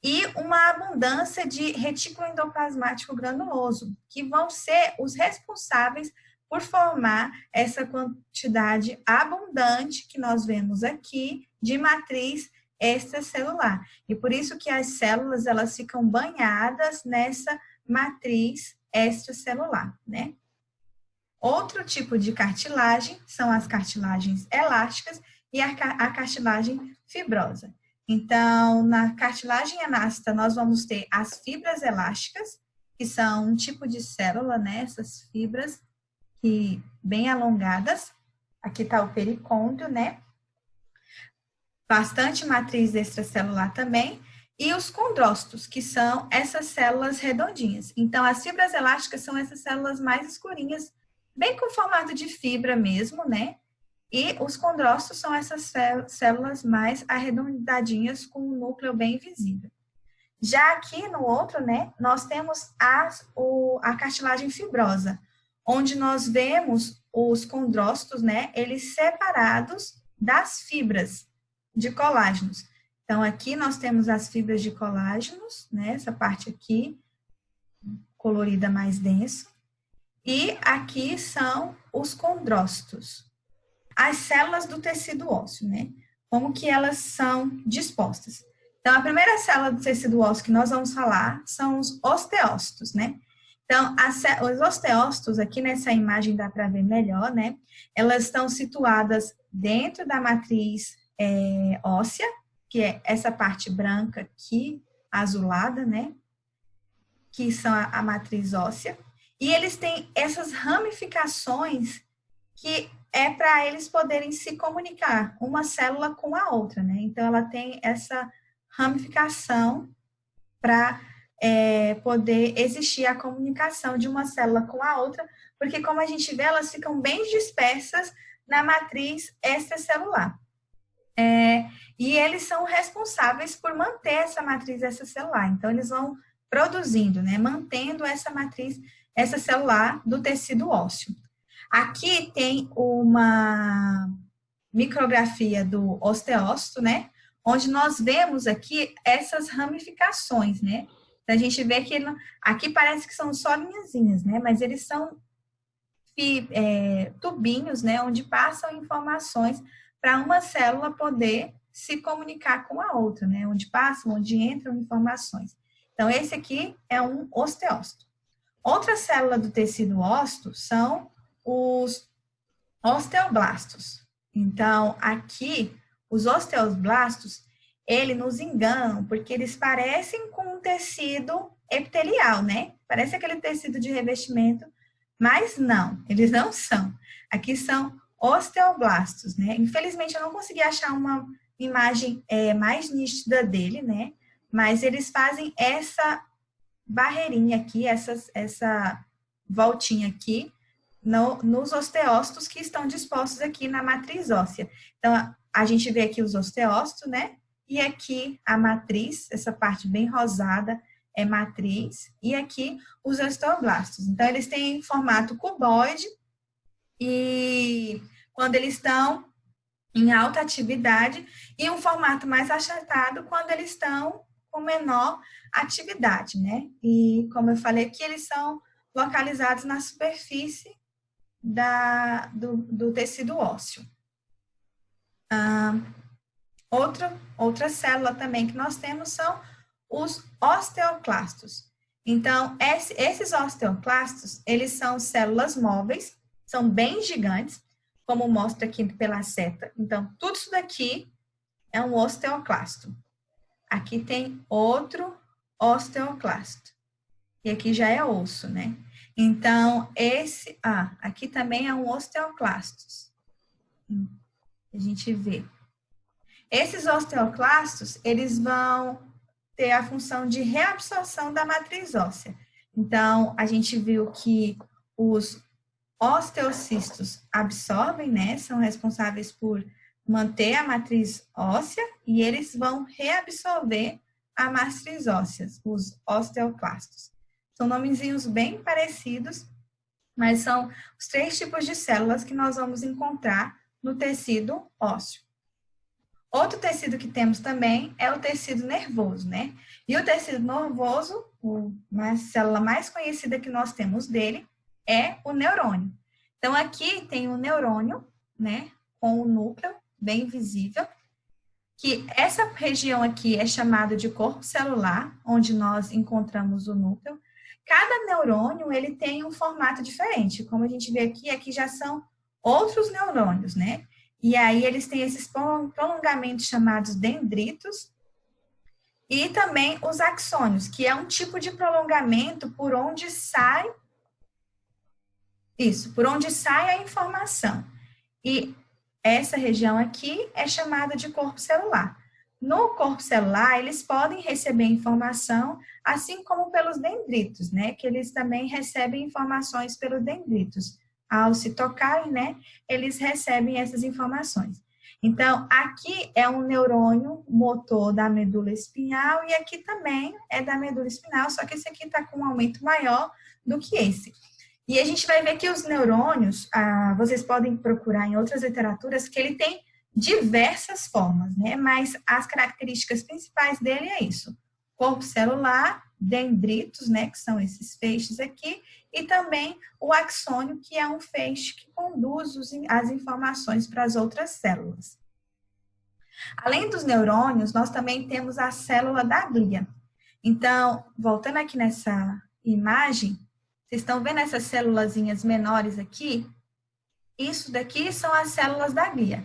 e uma abundância de retículo endoplasmático granuloso, que vão ser os responsáveis por formar essa quantidade abundante que nós vemos aqui de matriz extracelular. E por isso que as células, elas ficam banhadas nessa matriz extracelular, né? Outro tipo de cartilagem são as cartilagens elásticas e a cartilagem fibrosa. Então, na cartilagem elástica, nós vamos ter as fibras elásticas, que são um tipo de célula, né? Essas fibras bem alongadas. Aqui está o pericôndrio, né? Bastante matriz extracelular também. E os condrócitos, que são essas células redondinhas. Então, as fibras elásticas são essas células mais escurinhas, bem com formato de fibra mesmo, né? E os condrócitos são essas células mais arredondadinhas com um núcleo bem visível. Já aqui no outro, né, nós temos a cartilagem fibrosa, onde nós vemos os condrócitos, né, eles separados das fibras de colágenos. Então, aqui nós temos as fibras de colágenos, né, essa parte aqui, colorida mais denso, e aqui são os condrócitos. As células do tecido ósseo, né, como que elas são dispostas. Então, a primeira célula do tecido ósseo que nós vamos falar são os osteócitos, né? Então, os osteócitos, aqui nessa imagem dá para ver melhor, né? Elas estão situadas dentro da matriz óssea, que é essa parte branca aqui, azulada, né? Que são a matriz óssea. E eles têm essas ramificações que é para eles poderem se comunicar, uma célula com a outra, né? Então, ela tem essa ramificação para poder existir a comunicação de uma célula com a outra, porque como a gente vê, elas ficam bem dispersas na matriz extracelular. E eles são responsáveis por manter essa matriz extracelular. Então, eles vão produzindo, né, mantendo essa matriz extracelular do tecido ósseo. Aqui tem uma micrografia do osteócito, né, onde nós vemos aqui essas ramificações, né? Então, a gente vê que aqui parece que são só linhazinhas, né? Mas eles são tubinhos, né? Onde passam informações para uma célula poder se comunicar com a outra, né? Onde passam, onde entram informações. Então, esse aqui é um osteócito. Outra célula do tecido ósseo são os osteoblastos. Então, aqui, os osteoblastos, eles nos enganam, porque eles parecem com um tecido epitelial, né? Parece aquele tecido de revestimento, mas não, eles não são. Aqui são osteoblastos, né? Infelizmente, eu não consegui achar uma imagem mais nítida dele, né? Mas eles fazem essa barreirinha aqui, essa voltinha aqui, nos osteócitos que estão dispostos aqui na matriz óssea. Então, a gente vê aqui os osteócitos, né? E aqui a matriz, essa parte bem rosada é matriz, e aqui os osteoblastos. Então, eles têm formato cuboide e quando eles estão em alta atividade e um formato mais achatado quando eles estão com menor atividade, né? E como eu falei aqui, eles são localizados na superfície do tecido ósseo. Outra célula também que nós temos são os osteoclastos. Então, esses osteoclastos, eles são células móveis, são bem gigantes, como mostra aqui pela seta. Então, tudo isso daqui é um osteoclasto. Aqui tem outro osteoclasto. E aqui já é osso, né? Então, aqui também é um osteoclastos. A gente vê. Esses osteoclastos, eles vão ter a função de reabsorção da matriz óssea. Então, a gente viu que os osteocistos absorvem, né? São responsáveis por manter a matriz óssea e eles vão reabsorver a matriz óssea, os osteoclastos. São nomezinhos bem parecidos, mas são os 3 tipos de células que nós vamos encontrar no tecido ósseo. Outro tecido que temos também é o tecido nervoso, né? E o tecido nervoso, a célula mais conhecida que nós temos dele, é o neurônio. Então, aqui tem o neurônio, né? Com o núcleo bem visível, que essa região aqui é chamada de corpo celular, onde nós encontramos o núcleo. Cada neurônio, ele tem um formato diferente. Como a gente vê aqui já são outros neurônios, né? E aí eles têm esses prolongamentos chamados dendritos e também os axônios, que é um tipo de prolongamento por onde sai a informação. E essa região aqui é chamada de corpo celular. No corpo celular, eles podem receber informação, assim como pelos dendritos, né? Que eles também recebem informações pelos dendritos. ao se tocarem, né, eles recebem essas informações. Então, aqui é um neurônio motor da medula espinhal e aqui também é da medula espinhal, só que esse aqui está com um aumento maior do que esse. E a gente vai ver que os neurônios, vocês podem procurar em outras literaturas, que ele tem diversas formas, né? Mas as características principais dele é isso. Corpo celular, dendritos, né? Que são esses feixes aqui, e também o axônio, que é um feixe que conduz as informações para as outras células. Além dos neurônios, nós também temos a célula da glia. Então, voltando aqui nessa imagem, vocês estão vendo essas célulazinhas menores aqui? Isso daqui são as células da glia.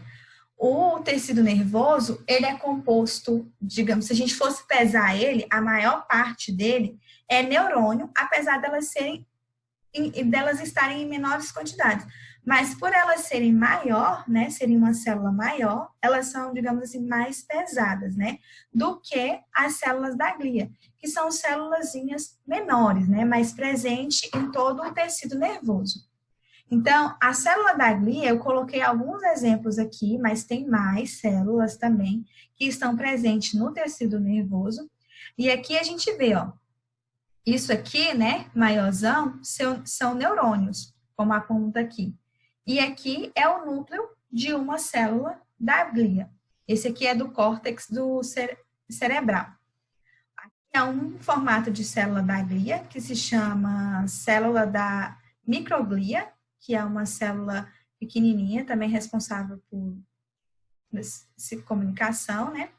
O tecido nervoso, ele é composto, digamos, se a gente fosse pesar ele, a maior parte dele é neurônio, apesar delas estarem em menores quantidades. Mas por elas serem maior, né, serem uma célula maior, elas são, digamos assim, mais pesadas, né, do que as células da glia, que são célulazinhas menores, né, mais presente em todo o tecido nervoso. Então, a célula da glia, eu coloquei alguns exemplos aqui, mas tem mais células também que estão presentes no tecido nervoso. E aqui a gente vê, ó, isso aqui, né, maiorzão, são neurônios, como aponta aqui. E aqui é o núcleo de uma célula da glia. Esse aqui é do córtex do cerebral. Aqui é um formato de célula da glia, que se chama célula da microglia, que é uma célula pequenininha, também responsável por comunicação, né?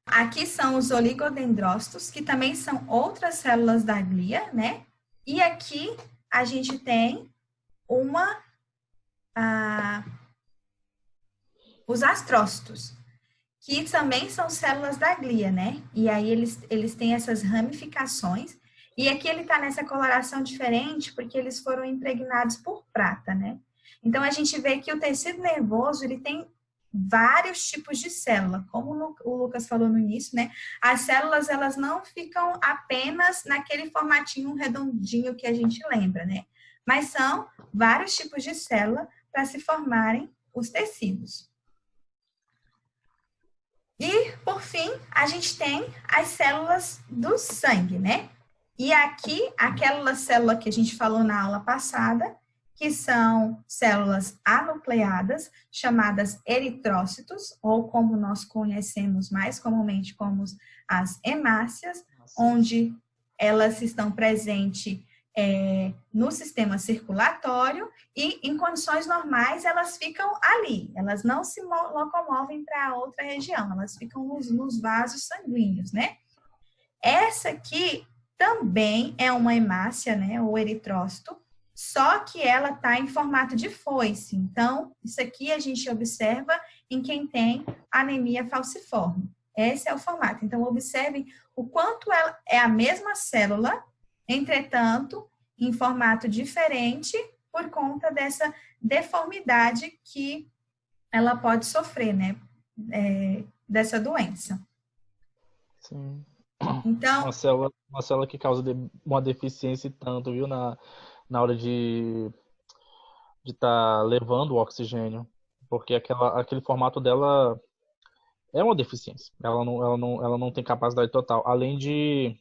Aqui são os oligodendrócitos, que também são outras células da glia, né? E aqui a gente tem os astrócitos, que também são células da glia, né? E aí eles têm essas ramificações. E aqui ele está nessa coloração diferente porque eles foram impregnados por prata, né? Então, a gente vê que o tecido nervoso, ele tem vários tipos de célula. Como o Lucas falou no início, né? As células, elas não ficam apenas naquele formatinho redondinho que a gente lembra, né? Mas são vários tipos de célula para se formarem os tecidos. E, por fim, a gente tem as células do sangue, né? E aqui, aquela célula que a gente falou na aula passada, que são células anucleadas, chamadas eritrócitos, ou como nós conhecemos mais comumente como as hemácias, onde elas estão presentes no sistema circulatório e, em condições normais, elas ficam ali, elas não se locomovem para outra região, elas ficam nos vasos sanguíneos, né? Essa aqui também é uma hemácia, né, ou eritrócito, só que ela está em formato de foice. Então, isso aqui a gente observa em quem tem anemia falciforme. Esse é o formato. Então, observem o quanto ela é a mesma célula, entretanto, em formato diferente, por conta dessa deformidade que ela pode sofrer, né, dessa doença. Sim. Então, uma célula que causa uma deficiência tanto, viu, na hora de estar levando o oxigênio, porque aquele formato dela é uma deficiência. Ela não tem capacidade total, além de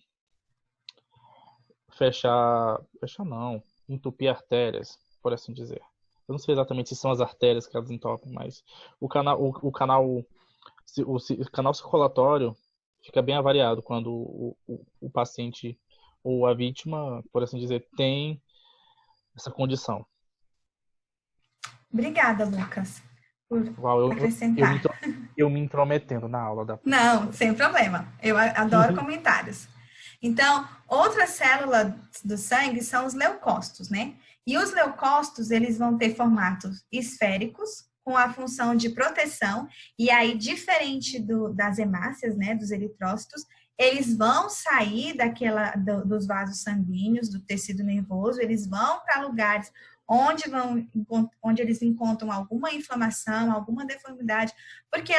entupir artérias, por assim dizer. Eu não sei exatamente se são as artérias que elas entopem, mas o canal circulatório fica bem avariado quando o paciente ou a vítima, por assim dizer, tem essa condição. Obrigada, Lucas, por acrescentar. Eu me intrometendo na aula da professora. Não, sem problema. Eu adoro comentários. Então, outra célula do sangue são os leucócitos, né? E os leucócitos, eles vão ter formatos esféricos, com a função de proteção, e aí, diferente das hemácias, né, dos eritrócitos, eles vão sair dos vasos sanguíneos, do tecido nervoso, eles vão para lugares onde eles encontram alguma inflamação, alguma deformidade, porque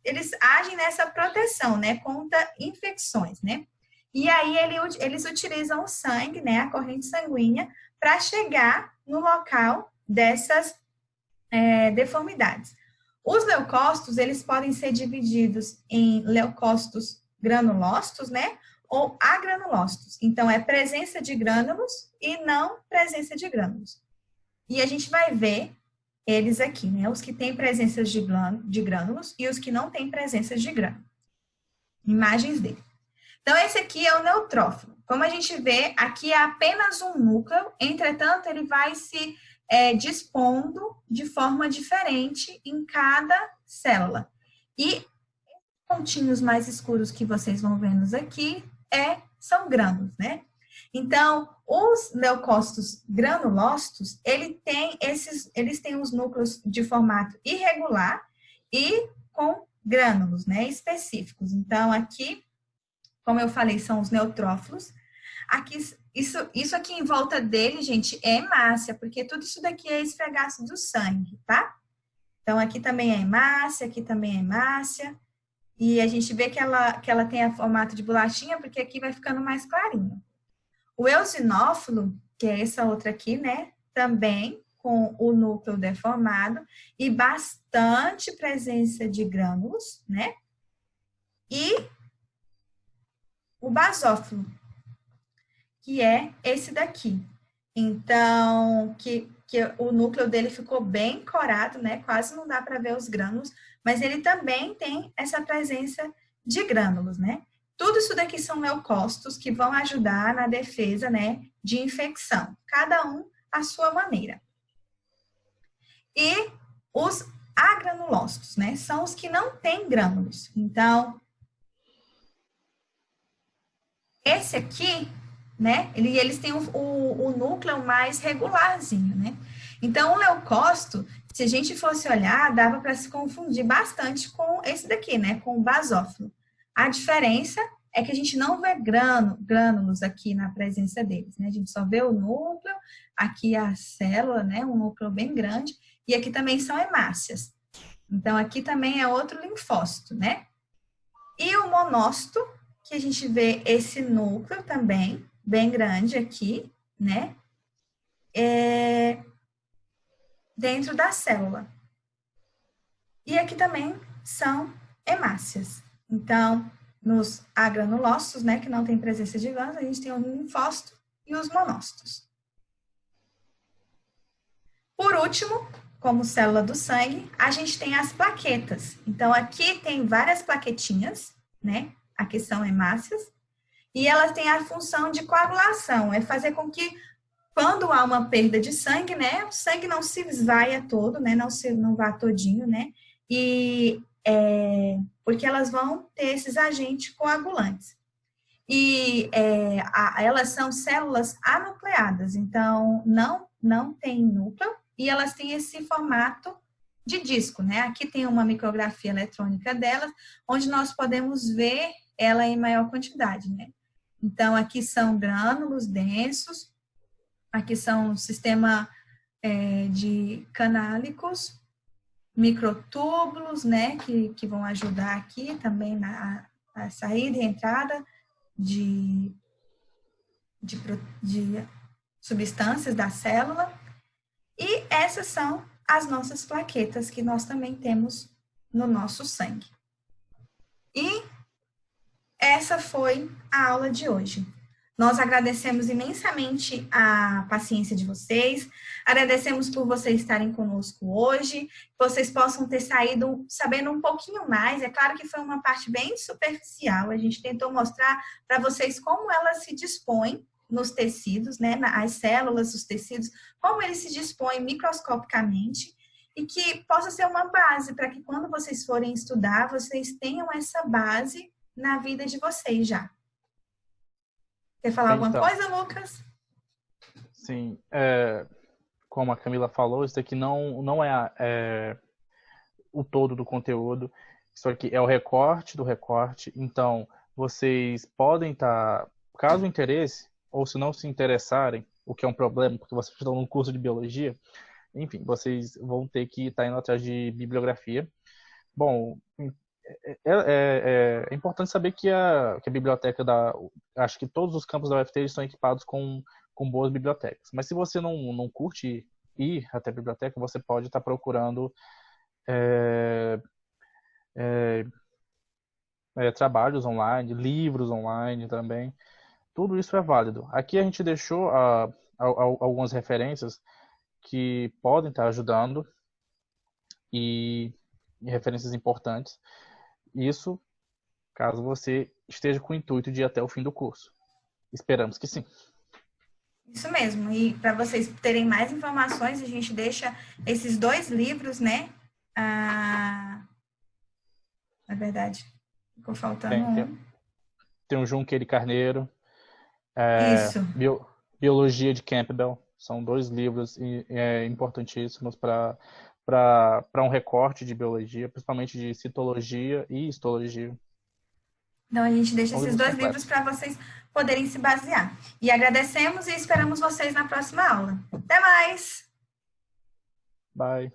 eles agem nessa proteção, né, contra infecções, né? E aí eles utilizam o sangue, né, a corrente sanguínea, para chegar no local dessas deformidades. Os leucócitos, eles podem ser divididos em leucócitos granulócitos, né? Ou agranulócitos. Então, é presença de grânulos e não presença de grânulos. E a gente vai ver eles aqui, né? Os que têm presença de grânulos e os que não têm presença de grânulos. Imagens dele. Então, esse aqui é o neutrófilo. Como a gente vê, aqui é apenas um núcleo, entretanto, ele vai se dispondo de forma diferente em cada célula. E pontinhos mais escuros que vocês vão vendo aqui são grânulos, né? Então, os leucócitos granulócitos, eles têm os núcleos de formato irregular e com grânulos, né, específicos. Então, aqui, como eu falei, são os neutrófilos. Aqui, isso aqui em volta dele, gente, é hemácia, porque tudo isso daqui é esfregaço do sangue, tá? Então, aqui também é hemácia, aqui também é hemácia. E a gente vê que ela tem a formato de bolachinha, porque aqui vai ficando mais clarinho. O eosinófilo, que é essa outra aqui, né? Também com o núcleo deformado e bastante presença de grânulos, né? E o basófilo, que é esse daqui. Então, que o núcleo dele ficou bem corado, né? Quase não dá para ver os grânulos, mas ele também tem essa presença de grânulos, né? Tudo isso daqui são leucócitos que vão ajudar na defesa, né, de infecção, cada um à sua maneira. E os agranulócitos, né, são os que não têm grânulos. Então, esse aqui, né, eles têm o núcleo mais regularzinho, né? Então, o leucócito, se a gente fosse olhar, dava para se confundir bastante com esse daqui, né, com o basófilo. A diferença é que a gente não vê grânulos aqui na presença deles, né? A gente só vê o núcleo, aqui a célula, né, um núcleo bem grande, e aqui também são hemácias. Então, aqui também é outro linfócito, né? E o monócito, que a gente vê esse núcleo também, bem grande aqui, né? Dentro da célula. E aqui também são hemácias. Então, nos agranulócitos, né, que não tem presença de glândulas, a gente tem o linfócito e os monócitos. Por último, como célula do sangue, a gente tem as plaquetas. Então, aqui tem várias plaquetinhas, né? Aqui são hemácias. E elas têm a função de coagulação, é fazer com que, quando há uma perda de sangue, né, o sangue não se esvaia todo, né, não vá todinho, né, e porque elas vão ter esses agentes coagulantes. E elas são células anucleadas, então não tem núcleo, e elas têm esse formato de disco, né, aqui tem uma micrografia eletrônica delas, onde nós podemos ver ela em maior quantidade, né. Então, aqui são grânulos densos, aqui são um sistema de canálicos, microtúbulos, né, que vão ajudar aqui também na saída e entrada de substâncias da célula. E essas são as nossas plaquetas que nós também temos no nosso sangue. E essa foi a aula de hoje. Nós agradecemos imensamente a paciência de vocês, agradecemos por vocês estarem conosco hoje, que vocês possam ter saído sabendo um pouquinho mais. É claro que foi uma parte bem superficial, a gente tentou mostrar para vocês como elas se dispõem nos tecidos, né, as células, os tecidos, como eles se dispõem microscopicamente, e que possa ser uma base para que quando vocês forem estudar, vocês tenham essa base na vida de vocês já. Quer falar alguma coisa, Lucas? Sim, como a Camila falou, isso aqui não é o todo do conteúdo, isso aqui é o recorte do recorte, então vocês podem estar, caso o interesse, ou se não se interessarem, o que é um problema, porque vocês estão num curso de biologia, enfim, vocês vão ter que estar indo atrás de bibliografia. Bom, é importante saber que a biblioteca acho que todos os campos da UFT estão equipados com boas bibliotecas. Mas se você não curte ir até a biblioteca, você pode estar procurando é, trabalhos online, livros online também. Tudo isso é válido. Aqui a gente deixou algumas referências que podem estar ajudando e referências importantes. Isso caso você esteja com o intuito de ir até o fim do curso. Esperamos que sim. Isso mesmo. E para vocês terem mais informações, a gente deixa esses 2 livros, né? Na verdade, ficou faltando Tem, tem, um. tem o Junqueira e Carneiro, Isso. Biologia de Campbell. São 2 livros importantíssimos para um recorte de biologia, principalmente de citologia e histologia. Então, a gente deixa São esses livros 2 livros completos. para vocês poderem se basear. E agradecemos e esperamos vocês na próxima aula. Até mais! Bye.